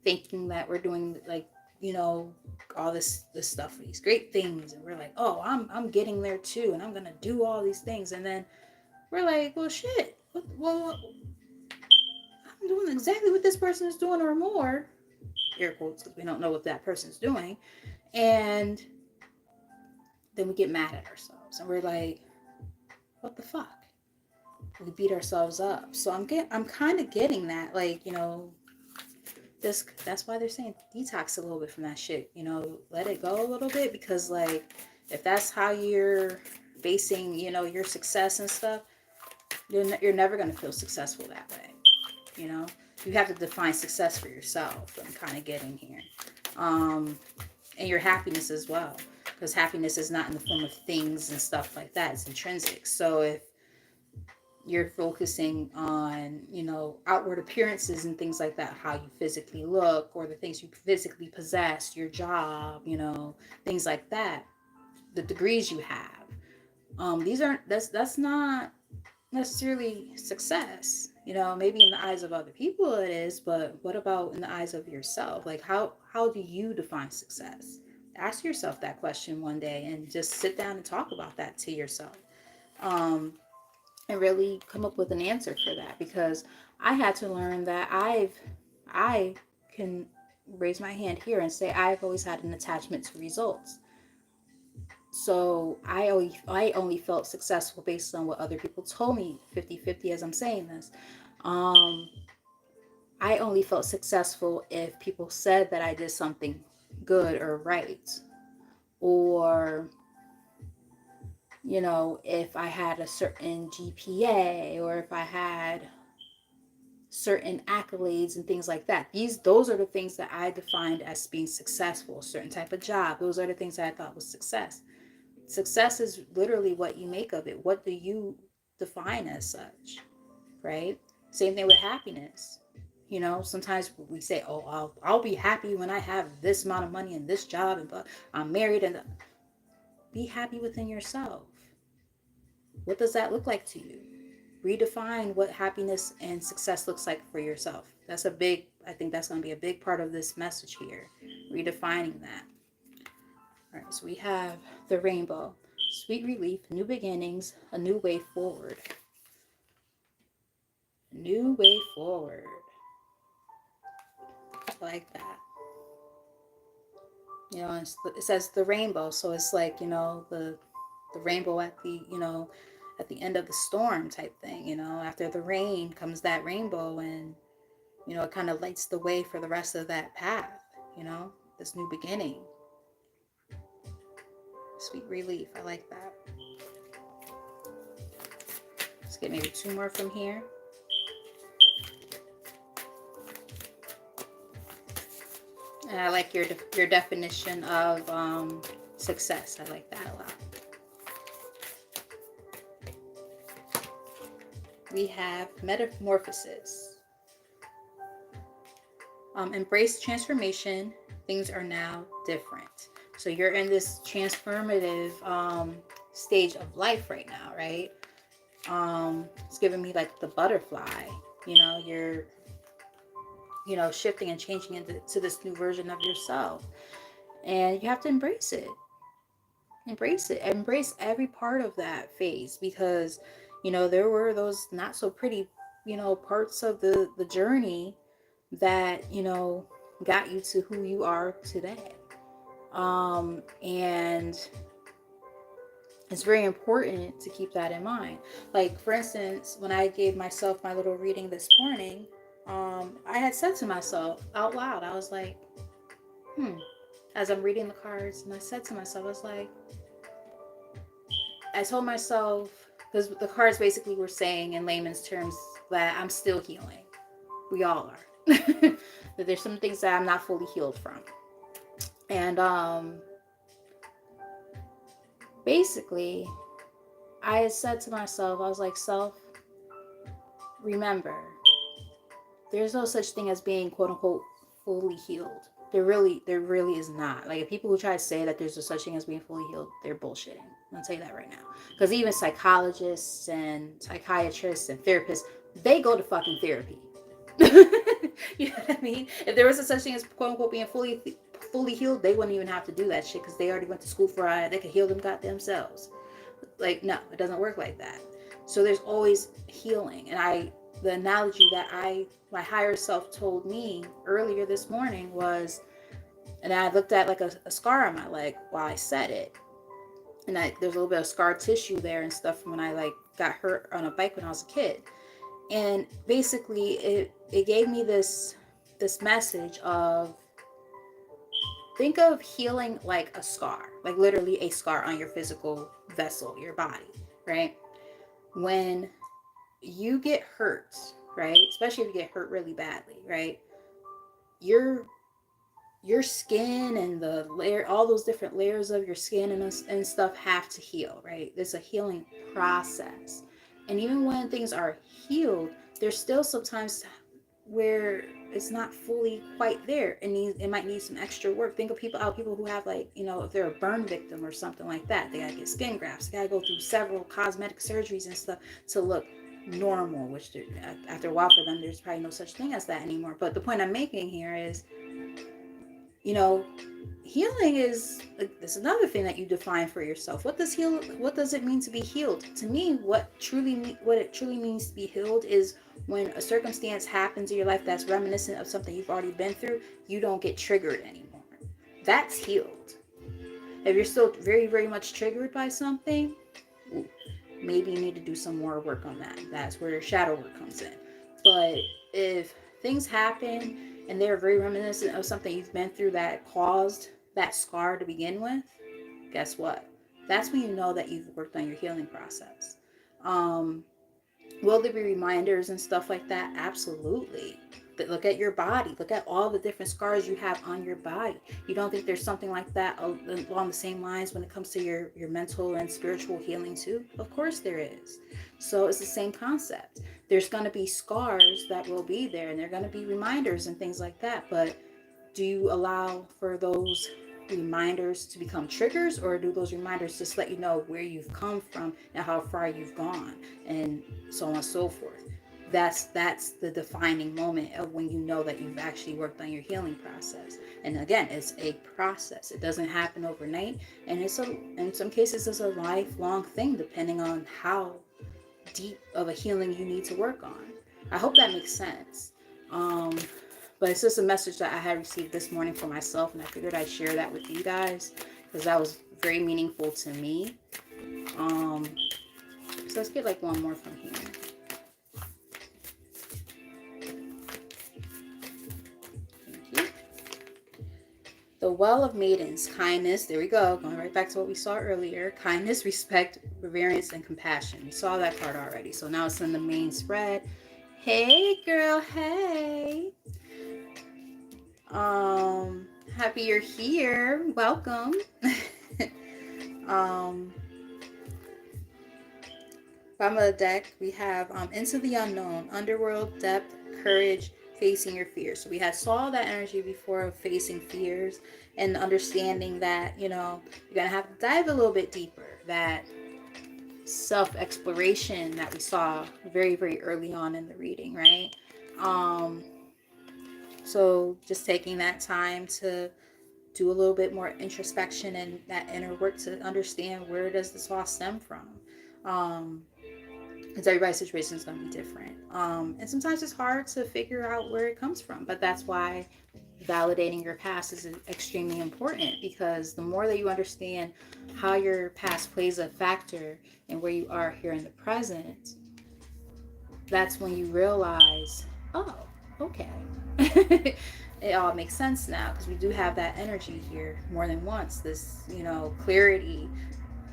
thinking that we're doing like, you know, all this stuff, these great things, and we're like, oh, I'm getting there too, and I'm gonna do all these things, and then we're like, well, shit, well, I'm doing exactly what this person is doing or more, air quotes, because we don't know what that person's doing. And then we get mad at ourselves and we're like, what the fuck? we beat ourselves up. So I'm kind of getting that, like, that's why they're saying detox a little bit from that shit. Let it go a little bit, because like if that's how you're basing, your success and stuff, you're never gonna feel successful that way. You know, you have to define success for yourself. I'm kind of getting here, and your happiness as well, because happiness is not in the form of things and stuff like that. It's intrinsic. So if you're focusing on, outward appearances and things like that, how you physically look or the things you physically possess, your job, things like that, the degrees you have. These aren't, that's not necessarily success. Maybe in the eyes of other people it is, but what about in the eyes of yourself? Like how do you define success? Ask yourself that question one day and just sit down and talk about that to yourself. Um, and really come up with an answer for that, because I had to learn that I can raise my hand here and say I've always had an attachment to results. So I only felt successful based on what other people told me, 50-50 as I'm saying this. Um, I only felt successful if people said that I did something good or right, or if I had a certain GPA, or if I had certain accolades and things like that. Those are the things that I defined as being successful. A certain type of job. Those are the things that I thought was success. Success is literally what you make of it. What do you define as such, right? Same thing with happiness. Sometimes we say, "Oh, I'll be happy when I have this amount of money and this job, and I'm married." And be happy within yourself. What does that look like to you? Redefine what happiness and success looks like for yourself. I think that's going to be a big part of this message here. Redefining that. All right, so we have the rainbow. Sweet relief, new beginnings, a new way forward. New way forward. I like that. It says the rainbow, so it's like, the rainbow at the end of the storm type thing. After the rain comes that rainbow, and it kind of lights the way for the rest of that path, this new beginning. Sweet relief. I like that. Let's get maybe two more from here. And I like your definition of success. I like that a lot. We have metamorphosis. Embrace transformation. Things are now different. So you're in this transformative stage of life right now, right? It's giving me like the butterfly. You're shifting and changing into this new version of yourself, and you have to embrace it. Embrace every part of that phase, because there were those not so pretty parts of the journey that got you to who you are today. And it's very important to keep that in mind. Like, for instance, when I gave myself my little reading this morning, I had said to myself out loud, I was like, as I'm reading the cards, and I said to myself, I was like, I told myself, because the cards basically were saying in layman's terms that I'm still healing. We all are. That there's some things that I'm not fully healed from. And basically, I had said to myself, I was like, self, remember, there's no such thing as being quote unquote fully healed. There really is not. Like, if people who try to say that there's no such thing as being fully healed, they're bullshitting. I'm gonna tell you that right now. Because even psychologists and psychiatrists and therapists, they go to fucking therapy. You know what I mean? If there was a such thing as quote unquote being fully healed, they wouldn't even have to do that shit, because they already went to school for it. They could heal them goddamn selves. Like, no, it doesn't work like that. So there's always healing. And the analogy that my higher self told me earlier this morning was, and I looked at like a scar on my leg while I said it. and there's a little bit of scar tissue there and stuff from when I like got hurt on a bike when I was a kid. And basically it gave me this message of, think of healing like a scar, like literally a scar on your physical vessel, your body, right? When you get hurt, right? Especially if you get hurt really badly, right? Your your skin and the layer, all those different layers of your skin and stuff have to heal, right? There's a healing process. And even when things are healed, there's still sometimes where it's not fully quite there. It might need some extra work. Think of people who have, like, if they're a burn victim or something like that, they gotta get skin grafts, they gotta go through several cosmetic surgeries and stuff to look normal, which after a while for them there's probably no such thing as that anymore. But the point I'm making here is, you know, healing is this another thing that you define for yourself. What does it mean to be healed? To me, what it truly means to be healed is when a circumstance happens in your life that's reminiscent of something you've already been through, you don't get triggered anymore. That's healed. If you're still very, very much triggered by something, maybe you need to do some more work on that. That's where shadow work comes in. But if things happen and they're very reminiscent of something you've been through that caused that scar to begin with, guess what? That's when you know that you've worked on your healing process. Will there be reminders and stuff like that? Absolutely. But look at your body. Look at all the different scars you have on your body. You don't think there's something like that along the same lines when it comes to your mental and spiritual healing too? Of course there is. So it's the same concept. There's going to be scars that will be there, and they're going to be reminders and things like that. But do you allow for those reminders to become triggers, or do those reminders just let you know where you've come from and how far you've gone, and so on and so forth? That's the defining moment of when you know that you've actually worked on your healing process. And again, it's a process. It doesn't happen overnight, and in some cases it's a lifelong thing, depending on how deep of a healing you need to work on. I hope that makes sense. But it's just a message that I had received this morning for myself, and I figured I'd share that with you guys because that was very meaningful to me. So let's get like one more from here. Thank you. The Well of Maidens, kindness. There we go. Going right back to what we saw earlier. Kindness, respect, reverence, and compassion. We saw that card already. So now it's in the main spread. Hey, girl. Hey. Happy you're here. Welcome. Bottom of the deck, we have Into the Unknown, Underworld, Depth, Courage, Facing Your Fears. So we had saw that energy before of facing fears and understanding that, you're going to have to dive a little bit deeper. That self-exploration that we saw very, very early on in the reading, right? So just taking that time to do a little bit more introspection and that inner work to understand, where does this all stem from? Because everybody's situation is going to be different. And sometimes it's hard to figure out where it comes from, but that's why validating your past is extremely important, because the more that you understand how your past plays a factor in where you are here in the present, that's when you realize, oh, okay. It all makes sense now, because we do have that energy here more than once. This, clarity,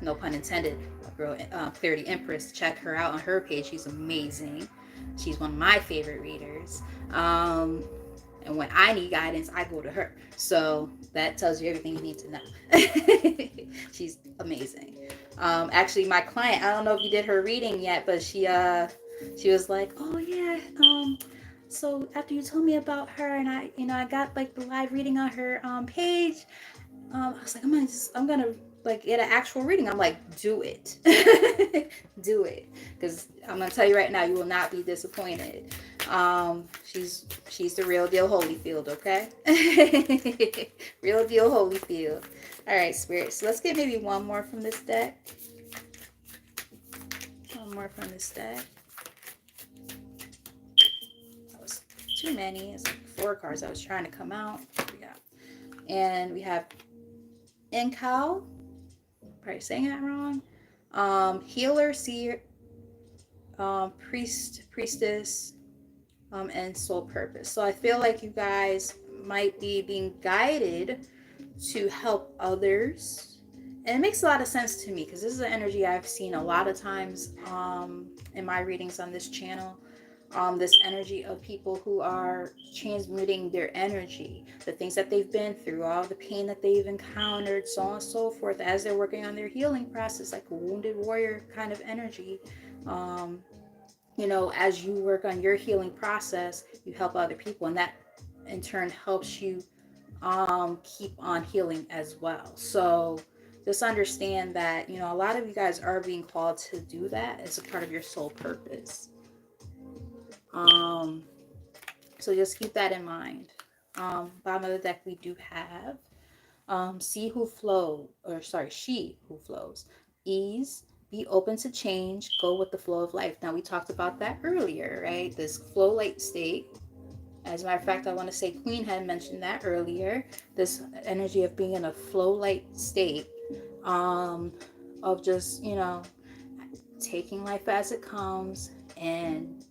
no pun intended, girl, Clarity Empress. Check her out on her page. She's amazing. She's one of my favorite readers. And when I need guidance, I go to her. So that tells you everything you need to know. She's amazing. Actually, my client, I don't know if you did her reading yet, but she was like, oh yeah, so after you told me about her and I got like the live reading on her page, I was like, I'm gonna like get an actual reading. I'm like, do it. Do it, because I'm gonna tell you right now, you will not be disappointed. She's the real deal Holyfield, okay? Real deal Holyfield. All right, Spirit, so let's get maybe one more from this deck. One more from this deck. That was too many. It's like 4 cards I was trying to come out. Here we go. And we have Incal, probably saying that wrong. Healer, seer, priestess, and soul purpose. So I feel like you guys might be being guided to help others. And it makes a lot of sense to me because this is an energy I've seen a lot of times in my readings on this channel. This energy of people who are transmuting their energy, the things that they've been through, all the pain that they've encountered, so on and so forth, as they're working on their healing process, like a wounded warrior kind of energy. Um, as you work on your healing process, you help other people, and that in turn helps you keep on healing as well. So just understand that, a lot of you guys are being called to do that as a part of your soul purpose. So just keep that in mind. Bottom of the deck, we do have she who flows. Ease, be open to change, go with the flow of life. Now, we talked about that earlier, right? This flow light state. As a matter of fact, I want to say Queen had mentioned that earlier. This energy of being in a flow light state, of just, taking life as it comes and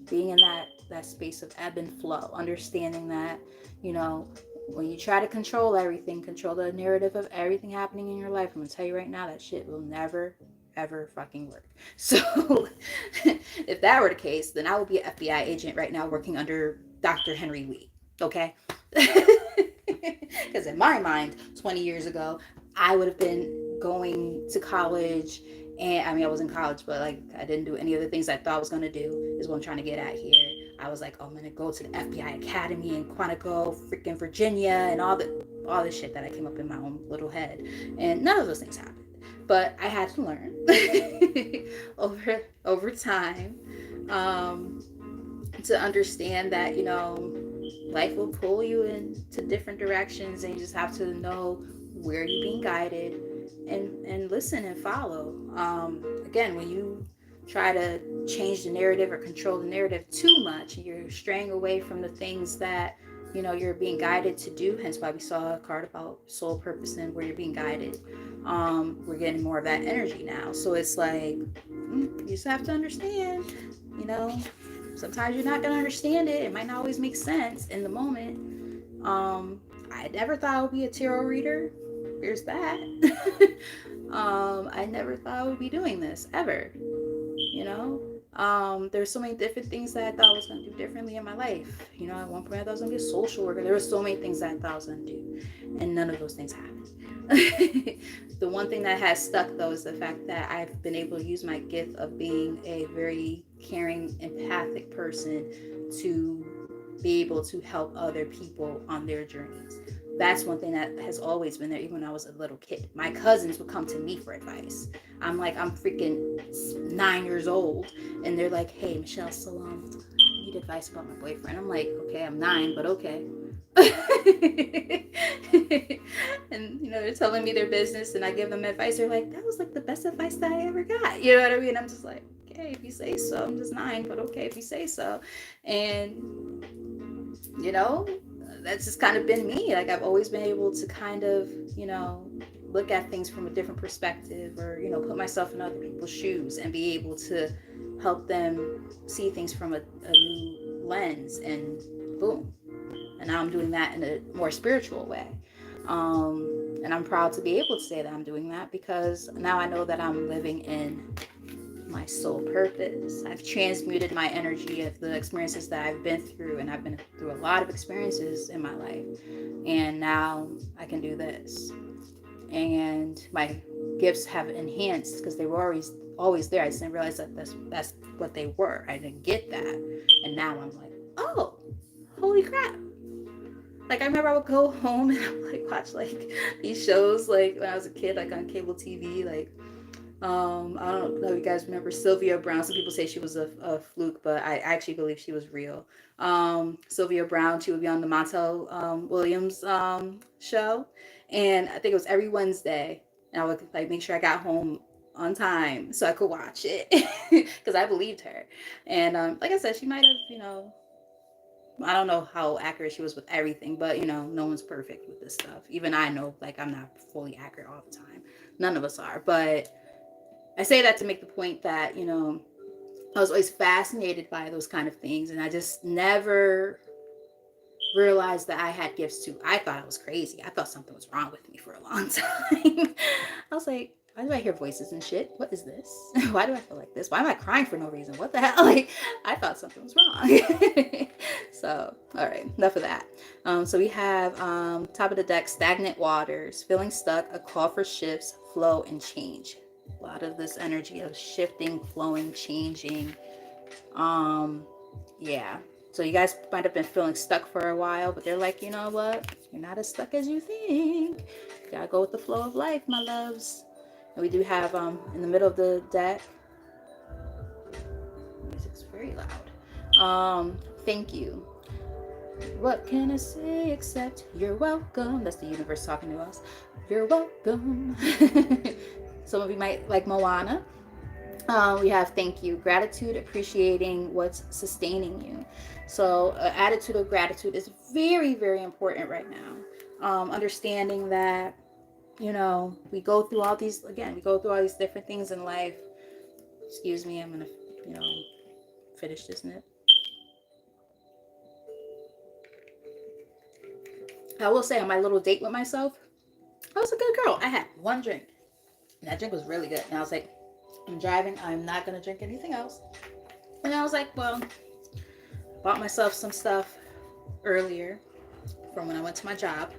being in that space of ebb and flow, understanding that, when you try to control everything, control the narrative of everything happening in your life, I'm gonna tell you right now, that shit will never ever fucking work. So if that were the case, then I would be an FBI agent right now working under Dr. Henry Lee. Okay. Because in my mind, 20 years ago, I would have been going to college. And I mean, I was in college, but like, I didn't do any of the things I thought I was going to do, is what I'm trying to get at here. I was like, oh, I'm going to go to the FBI Academy in Quantico, freaking Virginia, and all the shit that I came up in my own little head. And none of those things happened. But I had to learn over time, to understand that, life will pull you into different directions, and you just have to know where you're being guided, and listen and follow. Again, when you try to change the narrative or control the narrative too much, you're straying away from the things that you're being guided to do. Hence why we saw a card about soul purpose and where you're being guided. We're getting more of that energy now, so it's like, you just have to understand, sometimes you're not going to understand it. It might not always make sense in the moment. I never thought I would be a tarot reader. There's that. I never thought I would be doing this ever. There's so many different things that I thought I was going to do differently in my life. At one point I thought I was going to be a social worker. There were so many things that I thought I was going to do, and none of those things happened. The one thing that has stuck, though, is the fact that I've been able to use my gift of being a very caring, empathic person to be able to help other people on their journeys. That's one thing that has always been there, even when I was a little kid. My cousins would come to me for advice. I'm freaking 9 years old, and they're like, hey, Michelle, so I need advice about my boyfriend. I'm like, okay, I'm 9, but okay. And they're telling me their business, and I give them advice. They're like, that was like the best advice that I ever got. You know what I mean? I'm just like, okay, if you say so. I'm just 9, but okay, if you say so. And that's just kind of been me. Like, I've always been able to kind of look at things from a different perspective, or put myself in other people's shoes and be able to help them see things from a new lens, and boom. And now I'm doing that in a more spiritual way. And I'm proud to be able to say that I'm doing that, because now I know that I'm living in my soul purpose. I've transmuted my energy of the experiences that I've been through, and I've been through a lot of experiences in my life. And now I can do this. And my gifts have enhanced because they were always there. I just didn't realize that that's what they were. I didn't get that. And now I'm like, oh, holy crap. Like, I remember I would go home and I would watch these shows when I was a kid, on cable TV. I don't know if you guys remember Sylvia Brown. Some people say she was a fluke, but I actually believe she was real. Sylvia Brown, she would be on the Montel Williams show, and I think it was every Wednesday. And I would make sure I got home on time so I could watch it, because I believed her. And like I said, she might have, I don't know how accurate she was with everything, but no one's perfect with this stuff. Even I know, I'm not fully accurate all the time. None of us are. But I say that to make the point that, you know, I was always fascinated by those kind of things. And I just never realized that I had gifts too. I thought I was crazy. I thought something was wrong with me for a long time. I was like, why do I hear voices and shit? What is this? Why do I feel like this? Why am I crying for no reason? What the hell? Like, I thought something was wrong. So, all right, enough of that. So we have top of the deck, stagnant waters, feeling stuck, a call for shifts, flow, and change. A lot of this energy of shifting, flowing, changing. Yeah. So you guys might have been feeling stuck for a while, but they're like, you know what? You're not as stuck as you think. You gotta go with the flow of life, my loves. And we do have in the middle of the deck, music's very loud. Thank you. What can I say except you're welcome? That's the universe talking to us. You're welcome. Some of you might like Moana. We have thank you, gratitude, appreciating what's sustaining you. So attitude of gratitude is very, very important right now. Understanding that, you know, we go through all these different things in life. Excuse me, I'm gonna, you know, finish this nip. I will say on my little date with myself, I was a good girl. I had one drink, and that drink was really good. And I was like, I'm driving, I'm not gonna drink anything else. And I was like, well, bought myself some stuff earlier from when I went to my job.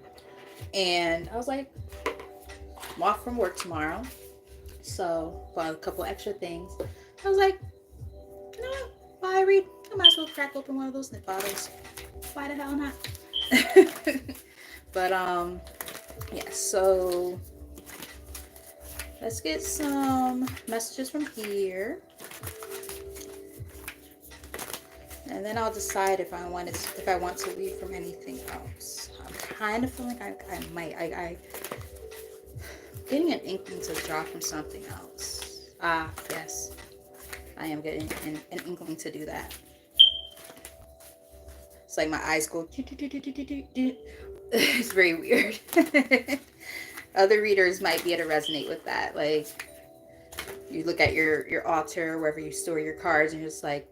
And I was like, I'm off from work tomorrow. So bought a couple extra things. I was like, you know what? While I read, I might as well crack open one of those nip bottles. Why the hell not? But yeah, so let's get some messages from here. And then I'll decide if I want to read from anything else. I'm kind of feeling like I might. I getting an inkling to draw from something else. Yes. I am getting an inkling to do that. It's like my eyes go. It's very weird. Other readers might be able to resonate with that. Like, you look at your altar, wherever you store your cards, and you're just like,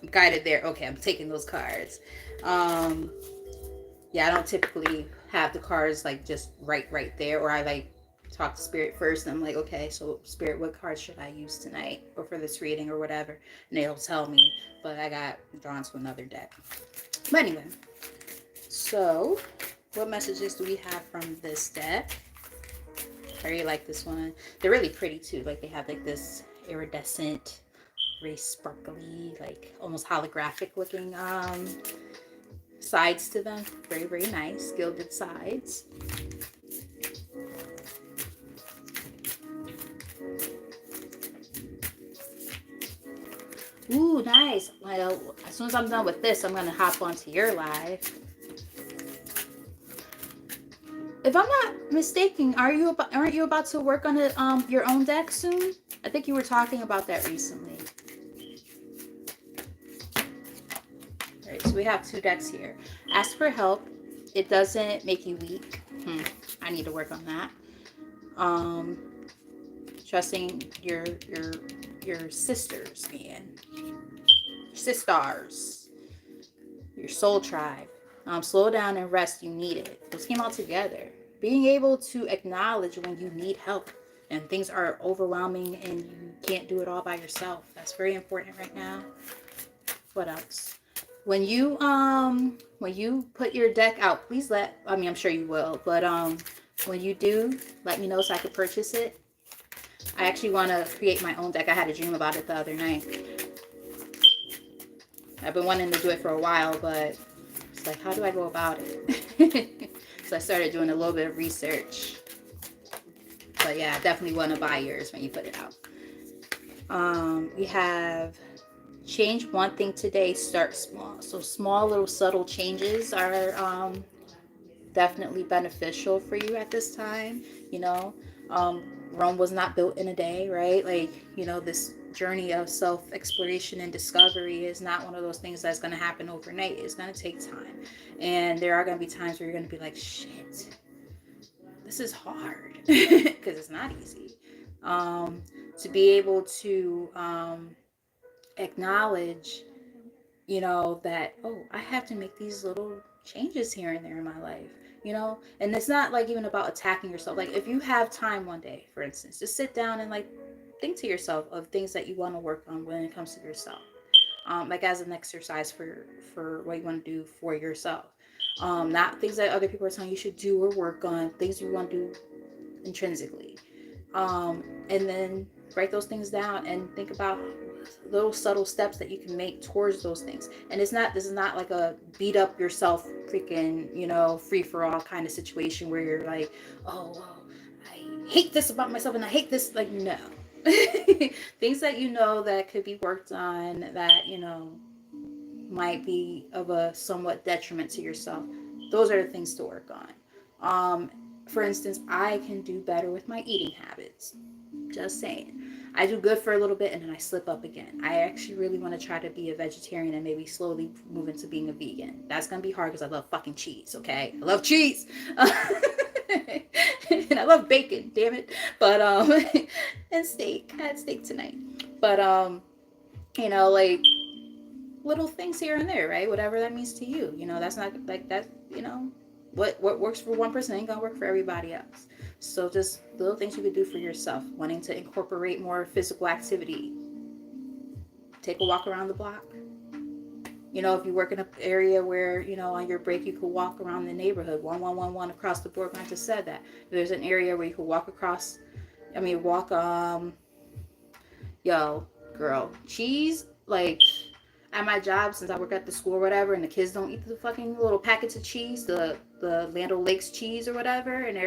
I'm guided there. Okay, I'm taking those cards. Yeah, I don't typically have the cards like just right there, or I like talk to spirit first, and I'm like, okay, so spirit, what cards should I use tonight or for this reading or whatever, and they'll tell me. But I got drawn to another deck. But anyway, so what messages do we have from this deck? I really like this one. They're really pretty too. Like, they have like this iridescent, very sparkly, like almost holographic looking sides to them. Very, very nice, gilded sides. Ooh, nice. Well, as soon as I'm done with this, I'm going to hop onto your live. If I'm not mistaken, aren't you about to work on your own deck soon? I think you were talking about that recently. All right, so we have two decks here. Ask for help. It doesn't make you weak. I need to work on that. Trusting your sisters, man. Sisters. Your soul tribe. Slow down and rest. You need it. Those came out together. Being able to acknowledge when you need help and things are overwhelming and you can't do it all by yourself. That's very important right now. What else? When you put your deck out, please I'm sure you will, but when you do, let me know so I could purchase it. I actually want to create my own deck. I had a dream about it the other night. I've been wanting to do it for a while, but it's like, how do I go about it? So I started doing a little bit of research. But yeah, I definitely want to buy yours when you put it out. We have change one thing today, start small. So small little subtle changes are definitely beneficial for you at this time. You know, Rome was not built in a day, right? Like, you know, this journey of self-exploration and discovery is not one of those things that's going to happen overnight. It's going to take time. And there are going to be times where you're going to be like, shit, this is hard. because it's not easy. To be able to acknowledge, that, oh, I have to make these little changes here and there in my life, and it's not like even about attacking yourself. Like if you have time one day, for instance, just sit down and like think to yourself of things that you want to work on when it comes to yourself, like as an exercise for what you want to do for yourself, not things that other people are telling you should do or work on, things you want to do intrinsically, and then write those things down and think about little subtle steps that you can make towards those things. And this is not like a beat up yourself freaking free for all kind of situation where you're like, oh well, I hate this about myself and I hate this, like, no. Things that that could be worked on, that might be of a somewhat detriment to yourself, those are the things to work on. For instance, I can do better with my eating habits. Just saying. I do good for a little bit and then I slip up again. I actually really want to try to be a vegetarian and maybe slowly move into being a vegan. That's going to be hard because I love fucking cheese, okay? I love cheese. And I love bacon, damn it. But, and steak. I had steak tonight. But, like little things here and there, right? Whatever that means to you. That's not like that, what works for one person ain't gonna work for everybody else. So just little things you could do for yourself. Wanting to incorporate more physical activity. Take a walk around the block. If you work in an area where, on your break you could walk around the neighborhood, 1111 across the board. I just said that. If there's an area where you could walk across, yo, girl, cheese, like, at my job, since I work at the school or whatever, and the kids don't eat the fucking little packets of cheese, the Land O'Lakes cheese or whatever, and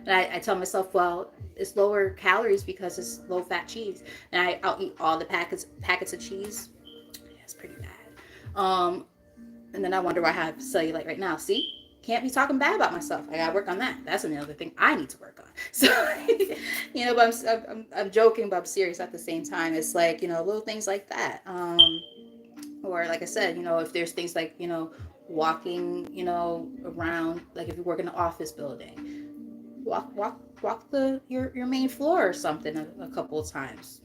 I tell myself, well, it's lower calories because it's low fat cheese, and I'll eat all the packets of cheese. Yeah, it's pretty bad. And then I wonder why I have cellulite right now. See, can't be talking bad about myself. I gotta work on that. That's another thing I need to work on. So, but I'm joking, but I'm serious at the same time. It's like, little things like that. Or like I said, if there's things like, walking, around, like if you work in an office building, walk your main floor or something a couple of times.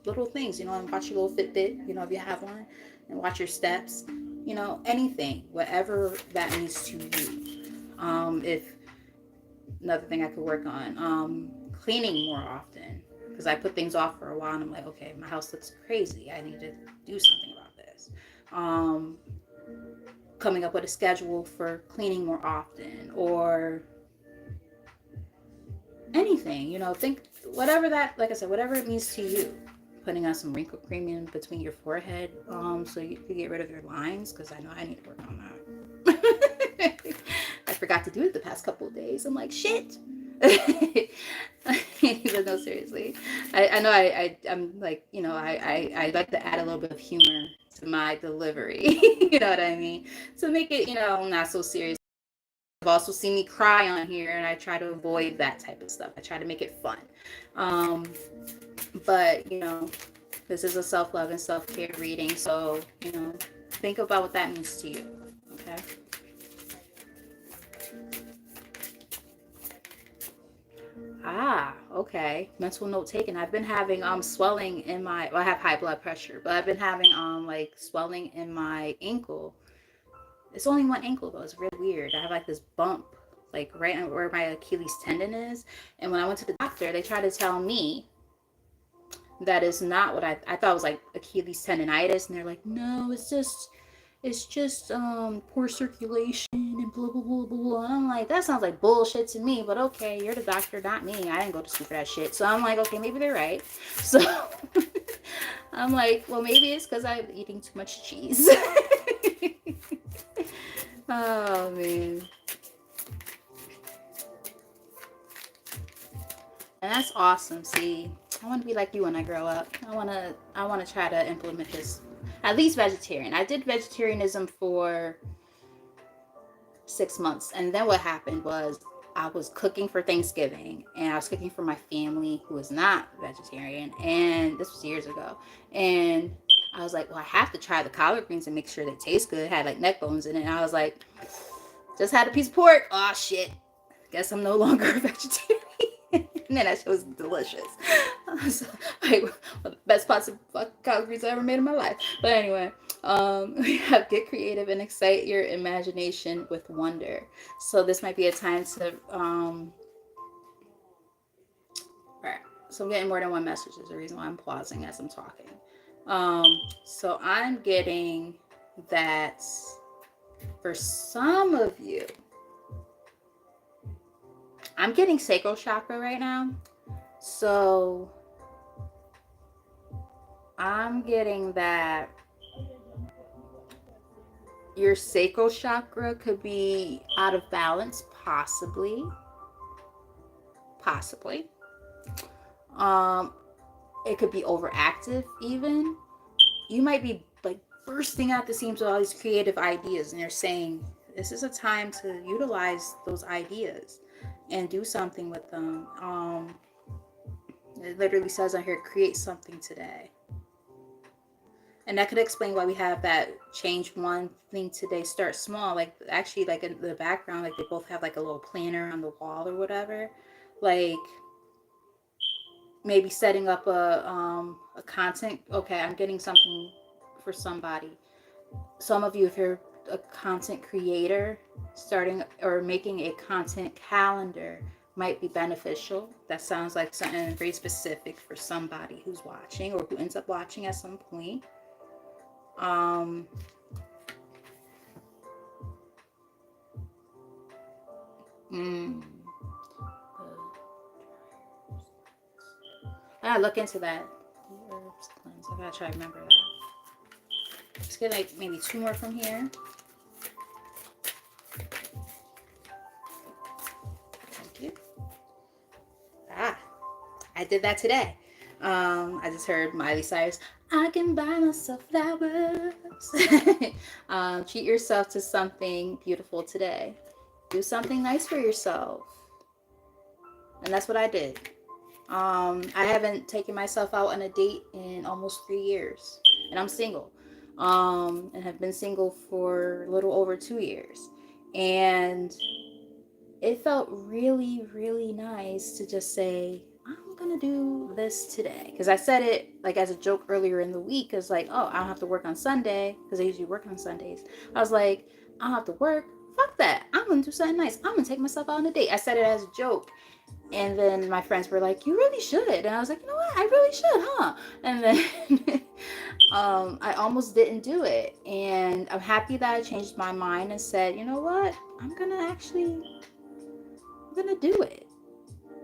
Little things, and watch your little Fitbit, if you have one, and watch your steps, anything, whatever that means to you. If another thing I could work on, cleaning more often, because I put things off for a while and I'm like, okay, my house looks crazy. I need to do something about this. Coming up with a schedule for cleaning more often, or anything, think whatever that, like I said, whatever it means to you. Putting on some wrinkle cream in between your forehead, so you can get rid of your lines, because I know I need to work on that. I forgot to do it the past couple of days. I'm like, shit. But no, seriously, I know I'm like, I like to add a little bit of humor to my delivery. You know what I mean, to make it, not so serious. You've also seen me cry on here, and I try to avoid that type of stuff. I try to make it fun. But this is a self-love and self-care reading, so think about what that means to you. Okay. Okay. Mental note taken. I've been having swelling in my, well, I have high blood pressure, but I've been having like swelling in my ankle. It's only one ankle though. It's really weird. I have like this bump like right where my Achilles tendon is. And when I went to the doctor, they tried to tell me that is not what I thought it was, like Achilles tendonitis, and they're like, no, it's just poor circulation and blah blah blah blah. And I'm like, that sounds like bullshit to me, but okay, you're the doctor, not me. I didn't go to school for that shit. So I'm like, okay, maybe they're right. So I'm like, well, maybe it's because I'm eating too much cheese. Oh man. And that's awesome. See, I want to be like you when I grow up. I want to try to implement this, at least vegetarian. I did vegetarianism for 6 months, and then what happened was I was cooking for Thanksgiving, and I was cooking for my family who is not vegetarian, and this was years ago. And I was like, well, I have to try the collard greens and make sure they taste good. It had like neck bones in it. And I was like, just had a piece of pork. Oh shit. Guess I'm no longer a vegetarian. Man, that shit was delicious. So, like, one of the best pots of collard greens I ever made in my life. But anyway, we have get creative and excite your imagination with wonder. So this might be a time to Right. So I'm getting more than one message is the reason why I'm pausing as I'm talking. So I'm getting that for some of you, I'm getting sacral chakra right now. So I'm getting that your sacral chakra could be out of balance, possibly. Possibly. It could be overactive even. You might be like bursting out the seams with all these creative ideas, and they're saying this is a time to utilize those ideas and do something with them. It literally says on here, create something today. And that could explain why we have that change one thing today, start small. Like actually like in the background, like they both have like a little planner on the wall or whatever. Like maybe setting up a content. Okay, I'm getting something for somebody. Some of you, if you're a content creator, starting or making a content calendar might be beneficial. That sounds like something very specific for somebody who's watching or who ends up watching at some point. I gotta look into that. Herbs cleanse. I gotta try to remember that. Let's get like maybe 2 more from here. Thank you. I did that today. I just heard Miley Cyrus, I can buy myself flowers. Treat yourself to something beautiful today. Do something nice for yourself. And that's what I did. I haven't taken myself out on a date in almost 3 years. And I'm single. And have been single for a little over 2 years. And it felt really, really nice to just say, I'm gonna do this today. Because I said it like as a joke earlier in the week. It's like, oh, I don't have to work on Sunday. Because I usually work on Sundays. I was like, I don't have to work. Fuck that. I'm gonna do something nice. I'm gonna take myself out on a date. I said it as a joke. And then my friends were like, you really should. And I was like, you know what? I really should, huh? And then I almost didn't do it. And I'm happy that I changed my mind and said, you know what? I'm going to do it.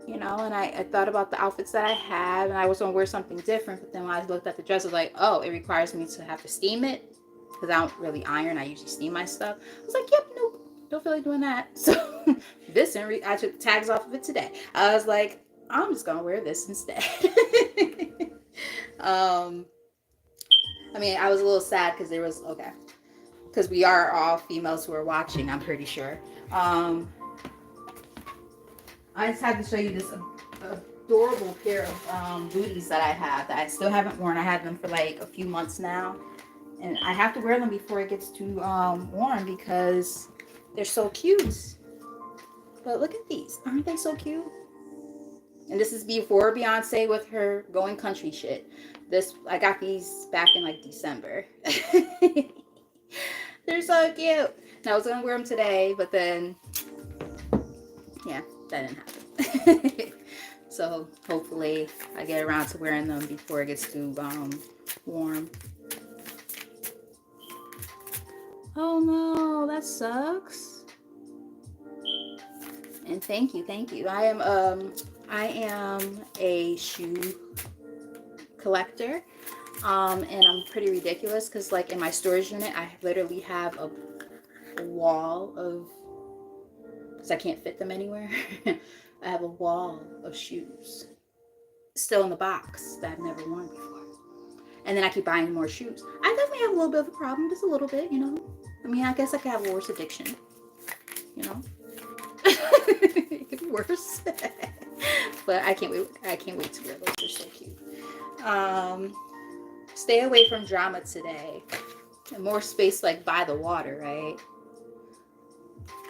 You know, and I thought about the outfits that I have, and I was going to wear something different. But then when I looked at the dress, I was like, oh, it requires me to have to steam it. Because I don't really iron. I usually steam my stuff. I was like, yep, nope. Don't feel like doing that. So this, I took tags off of it today. I was like, I'm just gonna wear this instead. I mean, I was a little sad because there was because we are all females who are watching. I'm pretty sure. I just had to show you this adorable pair of booties that I have that I still haven't worn. I had them for like a few months now, and I have to wear them before it gets too warm because they're so cute. But look at these. Aren't they so cute? And this is before Beyonce with her going country shit. I got these back in like December. They're so cute. And I was going to wear them today, but then, yeah, that didn't happen. So hopefully I get around to wearing them before it gets too warm. Oh no, that sucks. And thank you. I am a shoe collector, and I'm pretty ridiculous because like in my storage unit, I literally have a wall of, because I can't fit them anywhere. I have a wall of shoes still in the box that I've never worn before, and then I keep buying more shoes. I definitely have a little bit of a problem, just a little bit, you know. I mean, I guess I could have a worse addiction, you know. It could be worse. But I can't wait to wear those. They're so cute. Stay away from drama today. And more space like by the water, right?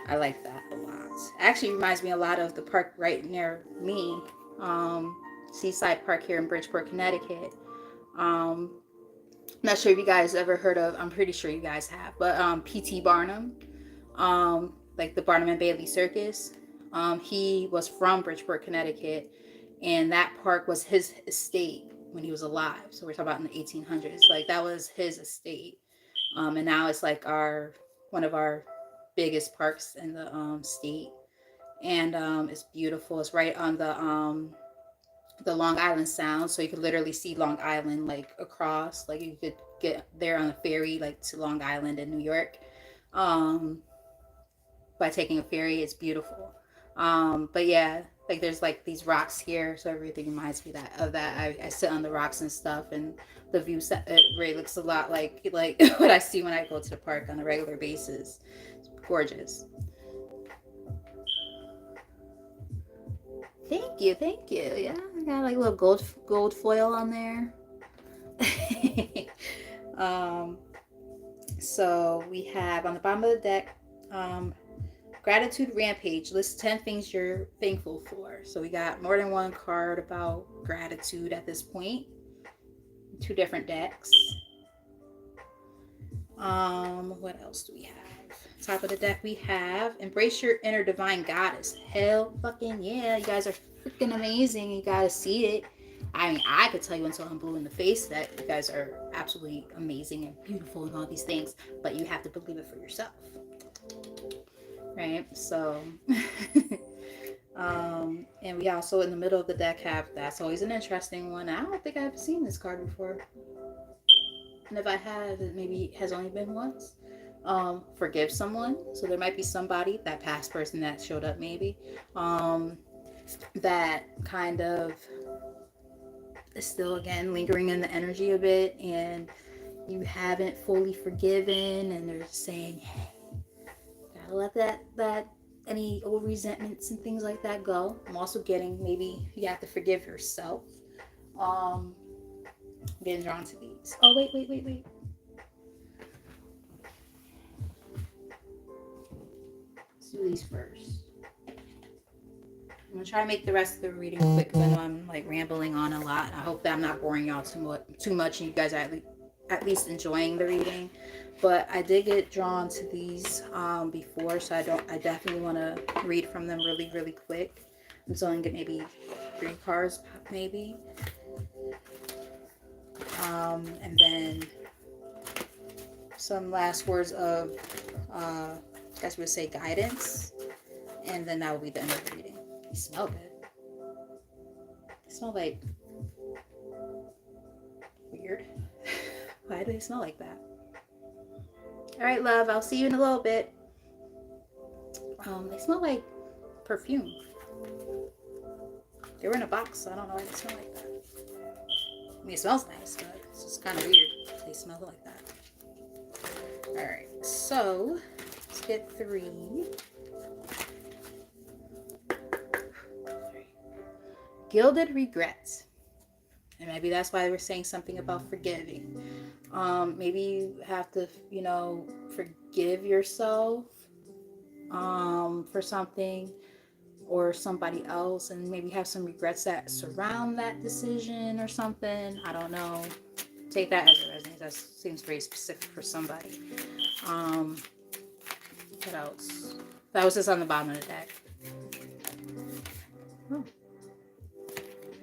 I like that a lot. Actually reminds me a lot of the park right near me Seaside Park here in Bridgeport, Connecticut. Not sure if you guys ever heard of, I'm pretty sure you guys have, but P.T. Barnum, like the Barnum and Bailey Circus. He was from Bridgeport, Connecticut, and that park was his estate when he was alive. So we're talking about in the 1800s. Like that was his estate, and now it's like one of our biggest parks in the state, and it's beautiful. It's right on the Long Island Sound, so you could literally see Long Island like across. Like you could get there on a ferry like to Long Island in New York. Um, by taking a ferry, it's beautiful. But yeah, like there's like these rocks here, so everything reminds me of that. I sit on the rocks and stuff, and the view set it really looks a lot like what I see when I go to the park on a regular basis. It's gorgeous. Thank you. Yeah, I got like a little gold foil on there. um, so we have on the bottom of the deck, gratitude rampage. List 10 things you're thankful for. So we got more than one card about gratitude at this point. Two different decks. What else do we have? Top of the deck we have embrace your inner divine goddess. Hell fucking yeah, you guys are freaking amazing. You gotta see it. I mean, I could tell you until I'm blue in the face that you guys are absolutely amazing and beautiful and all these things, but you have to believe it for yourself. Right? So and we also in the middle of the deck have that's always an interesting one. I don't think I've seen this card before. And if I have, it maybe has only been once. Forgive someone. So there might be somebody, that past person that showed up maybe, that kind of is still again lingering in the energy a bit, and you haven't fully forgiven, and they're saying, hey, gotta let that any old resentments and things like that go. I'm also getting maybe you have to forgive yourself. I'm getting drawn to these. Oh wait. Let's do these first. I'm gonna try to make the rest of the reading quick because I know I'm like rambling on a lot. I hope that I'm not boring y'all too much and you guys are at least enjoying the reading. But I did get drawn to these before, so I definitely want to read from them really quick. I'm just only get maybe 3 cards maybe. And then some last words of I guess we would say guidance, and then that will be the end of the reading. They smell good. They smell like weird. Why do they smell like that? All right, love, I'll see you in a little bit. They smell like perfume. They were in a box, so I don't know why they smell like that. I mean, it smells nice, but it's just kind of weird. They smell like that. All right, so let's get 3. Gilded regrets. And maybe that's why we're saying something about forgiving. Maybe you have to, forgive yourself for something or somebody else, and maybe have some regrets that surround that decision or something. I don't know. Take that as it resonates. That seems very specific for somebody. What else? That was just on the bottom of the deck. Oh.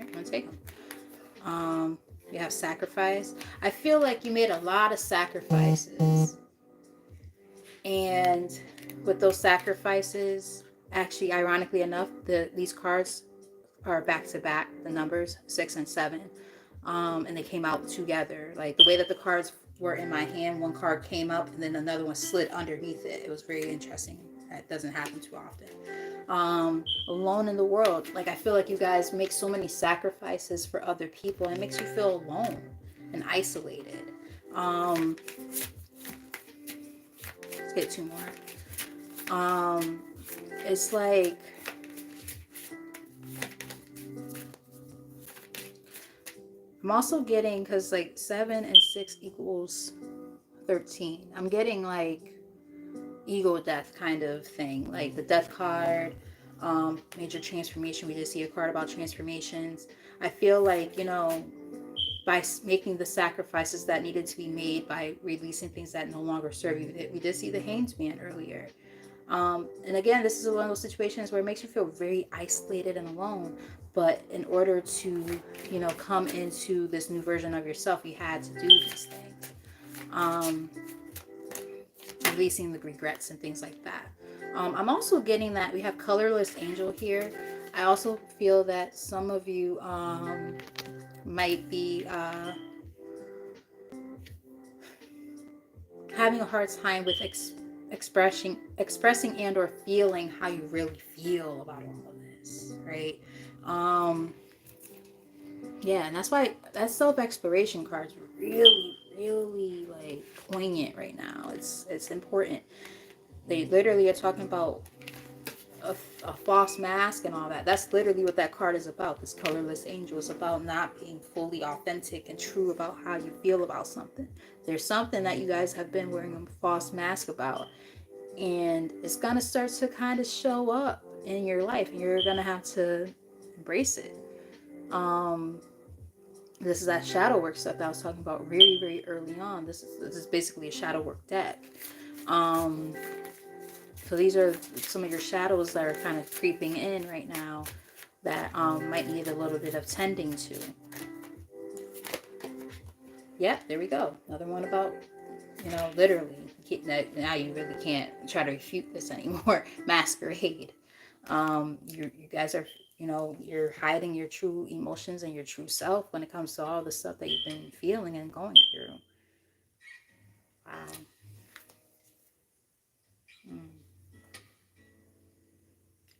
I'm gonna take them. You have sacrifice. I feel like you made a lot of sacrifices, and with those sacrifices, actually, ironically enough, these cards are back to back. The numbers 6 and 7, and they came out together. Like the way that the cards were in my hand, one card came up, and then another one slid underneath it. It was very interesting. That doesn't happen too often. Alone in the world. Like I feel like you guys make so many sacrifices for other people, and it makes you feel alone and isolated. Let's get 2 more. It's like I'm also getting, because like 7 and 6 equals 13. I'm getting like ego death kind of thing, like the death card. Major transformation. We just see a card about transformations. I feel like, you know, by making the sacrifices that needed to be made, by releasing things that no longer serve you. We did see the Hanged Man earlier. And again, this is one of those situations where it makes you feel very isolated and alone. But in order to, you know, come into this new version of yourself, you had to do these things. Um, Releasing the regrets and things like that. I'm also getting that we have colorless angel here. I also feel that some of you might be having a hard time with expressing and or feeling how you really feel about all of this, right? Um, yeah, and that's why that self-exploration card's really like poignant right now. It's important. They literally are talking about a false mask and all that. That's literally what that card is about. This colorless angel is about not being fully authentic and true about how you feel about something. There's something that you guys have been wearing a false mask about, and it's gonna start to kind of show up in your life, and you're gonna have to embrace it. um this is that shadow work stuff that I was talking about very early on. This is basically a shadow work deck. um So these are some of your shadows that are kind of creeping in right now that might need a little bit of tending to. Yeah, there we go. Another one about, you know, literally. Now you really can't try to refute this anymore. Masquerade. You guys are, you know, you're hiding your true emotions and your true self when it comes to all the stuff that you've been feeling and going through. Wow. Mm.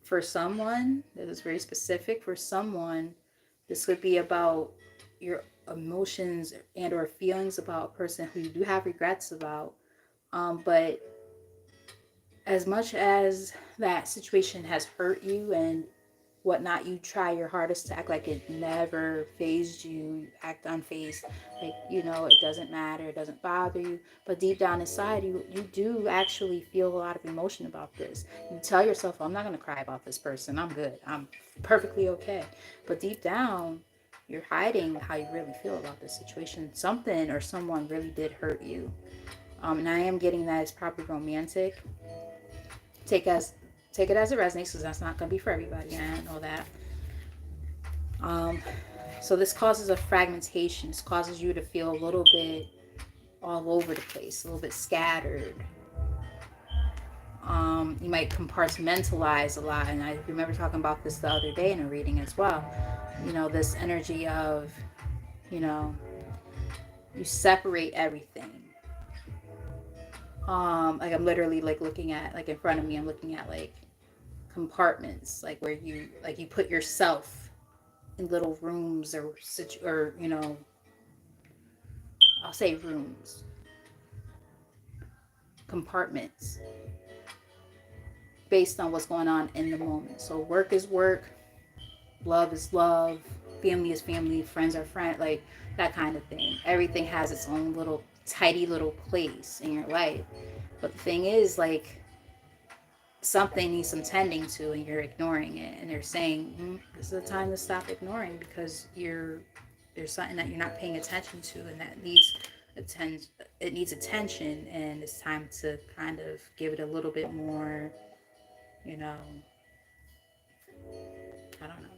For someone, this is very specific. For someone, this could be about your emotions and or feelings about a person who you do have regrets about. But as much as that situation has hurt you and whatnot, you try your hardest to act like it never phased you, act unfazed, like, you know, it doesn't matter, it doesn't bother you. But deep down inside, you do actually feel a lot of emotion about this. You tell yourself, I'm not going to cry about this person, I'm good, I'm perfectly okay. But deep down, you're hiding how you really feel about this situation. Something or someone really did hurt you. And I am getting that it's probably romantic. take as Take it as it resonates, because that's not going to be for everybody, and I know that. So this causes a fragmentation. This causes you to feel a little bit all over the place, a little bit scattered. You might compartmentalize a lot, and I remember talking about this the other day in a reading as well. You know, this energy of, you know, you separate everything. Like I'm literally like looking at, like in front of me, I'm looking at like compartments, like where you put yourself in little rooms or you know, I'll say rooms, compartments, based on what's going on in the moment. So work is work, love is love, family is family, friends are friends, like that kind of thing. Everything has its own little tidy little place in your life. But the thing is, like, something needs some tending to and you're ignoring it, and they're saying, this is the time to stop ignoring, because there's something that you're not paying attention to, and that needs attention. It needs attention, and it's time to kind of give it a little bit more, you know, I don't know,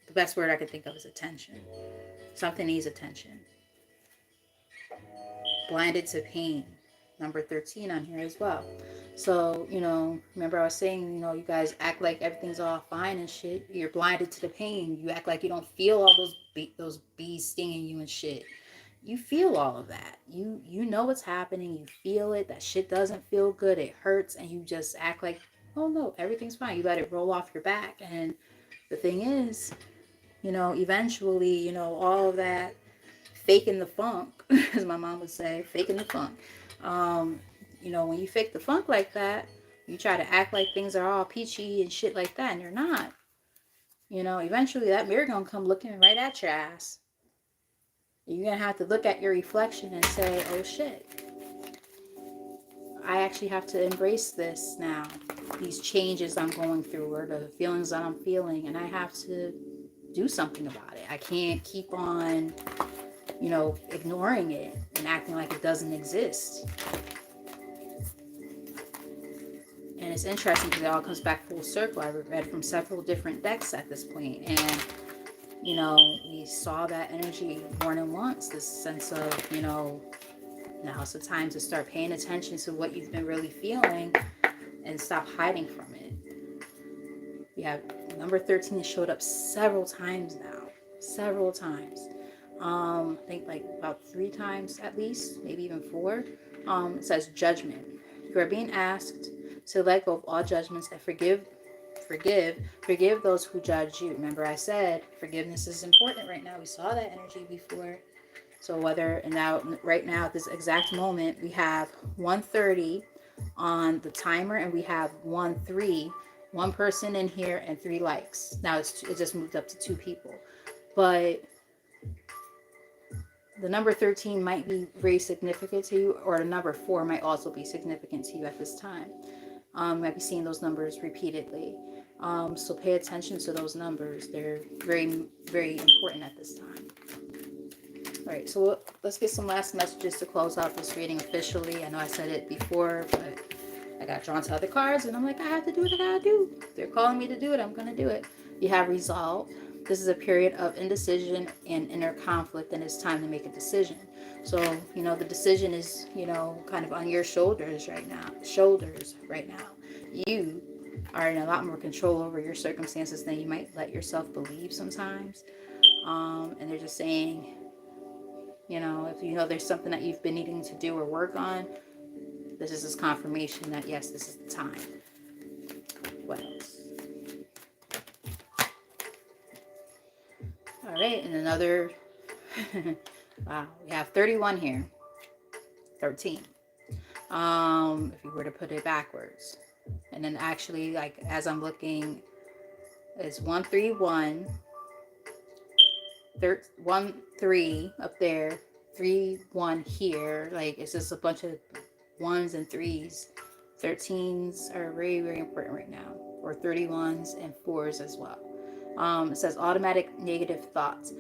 the best word I could think of is attention. Something needs attention. Blinded to pain, number 13 on here as well. So, you know, remember I was saying, you know, you guys act like everything's all fine and shit. You're blinded to the pain. You act like you don't feel all those bees stinging you and shit. You feel all of that. You know what's happening. You feel it. That shit doesn't feel good. It hurts, and you just act like, oh no, everything's fine. You let it roll off your back. And the thing is, you know, eventually, you know, all of that faking the funk, as my mom would say, faking the funk. Um, you know, when you fake the funk like that, you try to act like things are all peachy and shit like that, and you're not. You know, eventually that mirror gonna come looking right at your ass. You're gonna have to look at your reflection and say, oh shit, I actually have to embrace this now, these changes I'm going through or the feelings that I'm feeling, and I have to do something about it. I can't keep on, you know, ignoring it and acting like it doesn't exist. And it's interesting because it all comes back full circle. I've read from several different decks at this point, and you know, we saw that energy more than once, this sense of, you know, now's the time to start paying attention to what you've been really feeling and stop hiding from it. We have number 13 showed up several times now. Several times. I think like about 3 times at least, maybe even 4. It says judgment. You are being asked to let go of all judgments and forgive those who judge you. Remember I said forgiveness is important right now. We saw that energy before. So whether, and now right now at this exact moment we have 1:30 on the timer, and we have 1:03, one person in here and 3 likes. Now it just moved up to 2 people, but the number 13 might be very significant to you, or the number 4 might also be significant to you at this time. You might be seeing those numbers repeatedly. So pay attention to those numbers. They're very, very important at this time. All right, so let's get some last messages to close out this reading officially. I know I said it before, but I got drawn to other cards, and I'm like, I have to do what I gotta do. They're calling me to do it. I'm gonna do it. You have resolve. This is a period of indecision and inner conflict, and it's time to make a decision. So, you know, the decision is, you know, kind of on your shoulders right now. You are in a lot more control over your circumstances than you might let yourself believe sometimes. And they're just saying, you know, if you know there's something that you've been needing to do or work on, this is confirmation that yes, this is the time. What else? All right, and another, wow, we have 31 here. 13. If you were to put it backwards. And then actually, like, as I'm looking, it's 131, 1 3 up there, 3 1 here. Like, it's just a bunch of 1s and 3s. 13s are very, very important right now, or 31s and 4s as well. It says automatic negative thoughts.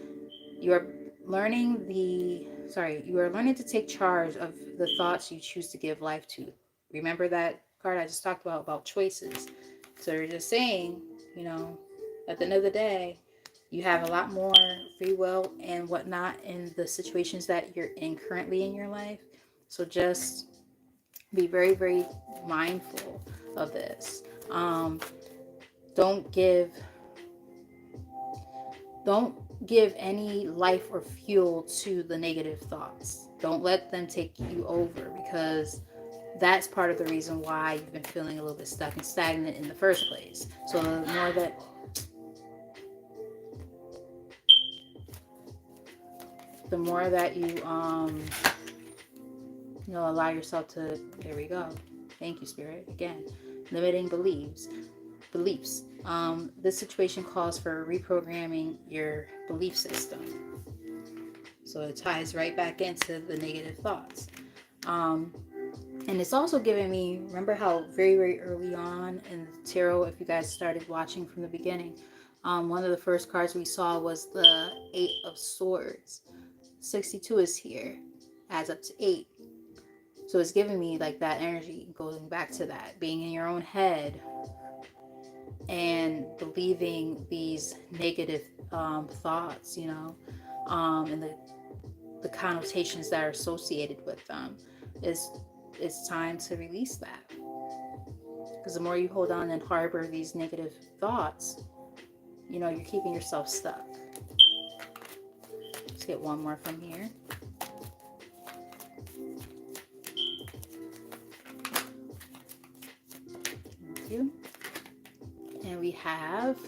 You are learning to take charge of the thoughts you choose to give life to. Remember that card I just talked about choices. So they're just saying, you know, at the end of the day, you have a lot more free will and whatnot in the situations that you're in currently in your life. So just be very, very mindful of this. Don't give any life or fuel to the negative thoughts. Don't let them take you over, because that's part of the reason why you've been feeling a little bit stuck and stagnant in the first place. So the more that you allow yourself to, there we go. Thank you, Spirit. Again, limiting beliefs. This situation calls for reprogramming your belief system. So it ties right back into the negative thoughts. And it's also giving me, remember how very, very early on in the tarot, if you guys started watching from the beginning, one of the first cards we saw was the 8 of Swords. 62 is here, adds up to 8. So it's giving me like that energy, going back to that, being in your own head and believing these negative thoughts, you know, and the connotations that are associated with them. It's time to release that. Because the more you hold on and harbor these negative thoughts, you know, you're keeping yourself stuck. Let's get one more from here. Thank you. And we have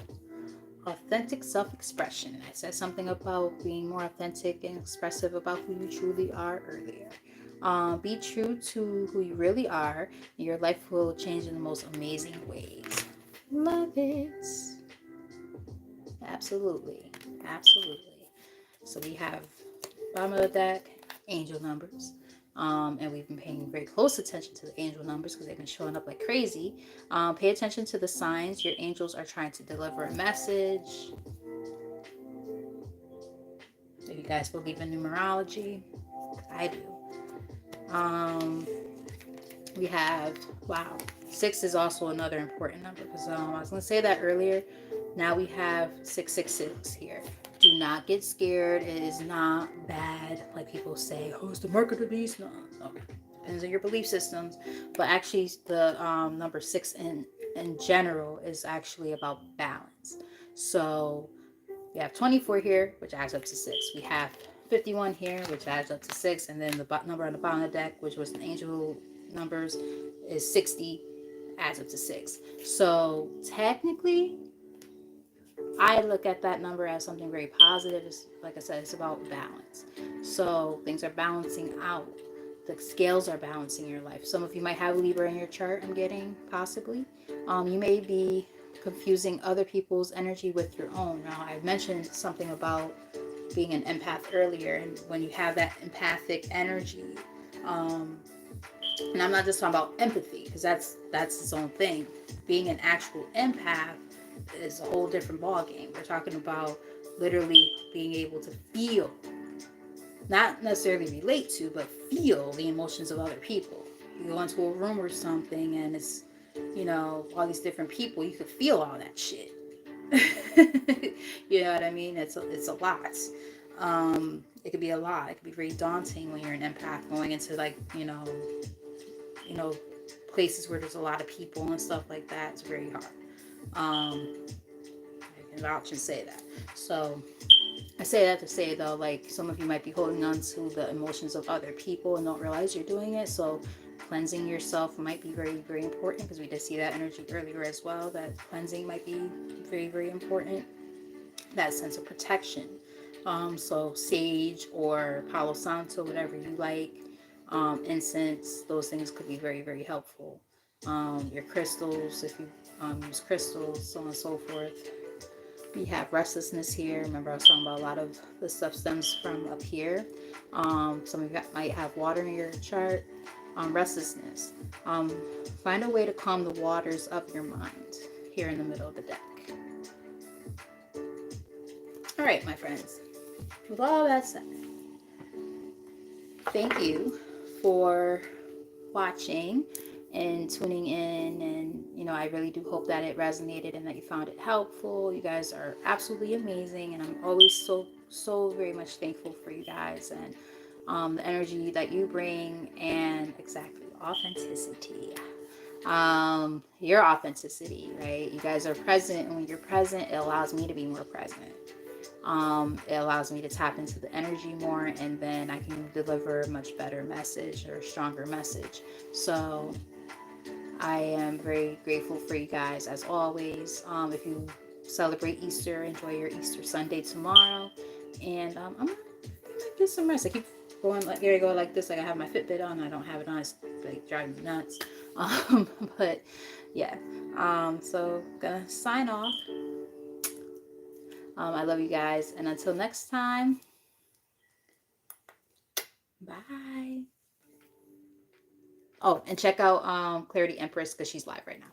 authentic self-expression. And I said something about being more authentic and expressive about who you truly are earlier. Be true to who you really are, and your life will change in the most amazing ways. Love it. Absolutely. Absolutely. So we have bottom of the deck, angel numbers. And we've been paying very close attention to the angel numbers because they've been showing up like crazy. Pay attention to the signs. Your angels are trying to deliver a message. If you guys believe in numerology, I do. We have, wow, 6 is also another important number because I was going to say that earlier. Now we have 666 here. Do not get scared. It is not bad like people say. Oh, it's the mark of the beast. No, no. Depends on your belief systems. But actually, the number 6 in general is actually about balance. So we have 24 here, which adds up to 6. We have 51 here, which adds up to 6. And then the number on the bottom of the deck, which was the angel numbers, is 60, adds up to 6. So technically, I look at that number as something very positive. It's, like I said, it's about balance. So things are balancing out. The scales are balancing your life. Some of you might have Libra in your chart, I'm getting, possibly. You may be confusing other people's energy with your own. Now, I mentioned something about being an empath earlier, and when you have that empathic energy, and I'm not just talking about empathy, because that's its own thing. Being an actual empath is a whole different ballgame. We're talking about literally being able to feel, not necessarily relate to, but feel the emotions of other people. You go into a room or something and it's, all these different people, you could feel all that shit. You know what I mean? It's a lot. It could be a lot. It could be very daunting when you're an empath going into places where there's a lot of people and stuff like that. It's very hard. I can vouch and say that. So I say that to say, though, like, some of you might be holding on to the emotions of other people and don't realize you're doing it. So cleansing yourself might be very, very important, because we did see that energy earlier as well, that cleansing might be very, very important. That sense of protection. So sage or Palo Santo, whatever you like, incense, those things could be very, very helpful. Your crystals, if you use crystals, so on and so forth. We have restlessness here. Remember, I was talking about a lot of the stuff stems from up here. Some of you might have water in your chart. Restlessness. Find a way to calm the waters of your mind here in the middle of the deck. All right, my friends. With all that said, thank you for watching and tuning in, and I really do hope that it resonated and that you found it helpful. You guys are absolutely amazing, and I'm always so very much thankful for you guys and the energy that you bring, and exactly, authenticity. Your authenticity, right? You guys are present, and when you're present, it allows me to be more present. It allows me to tap into the energy more, and then I can deliver a much better message or a stronger message. So I am very grateful for you guys, as always. If you celebrate Easter, enjoy your Easter Sunday tomorrow. And I'm gonna get some rest. I keep going like, here I go like this, like I have my Fitbit on. I don't have it on. It's like driving me nuts. But yeah. So gonna sign off. I love you guys, and until next time, bye. Oh, and check out Clarity Empress, because she's live right now.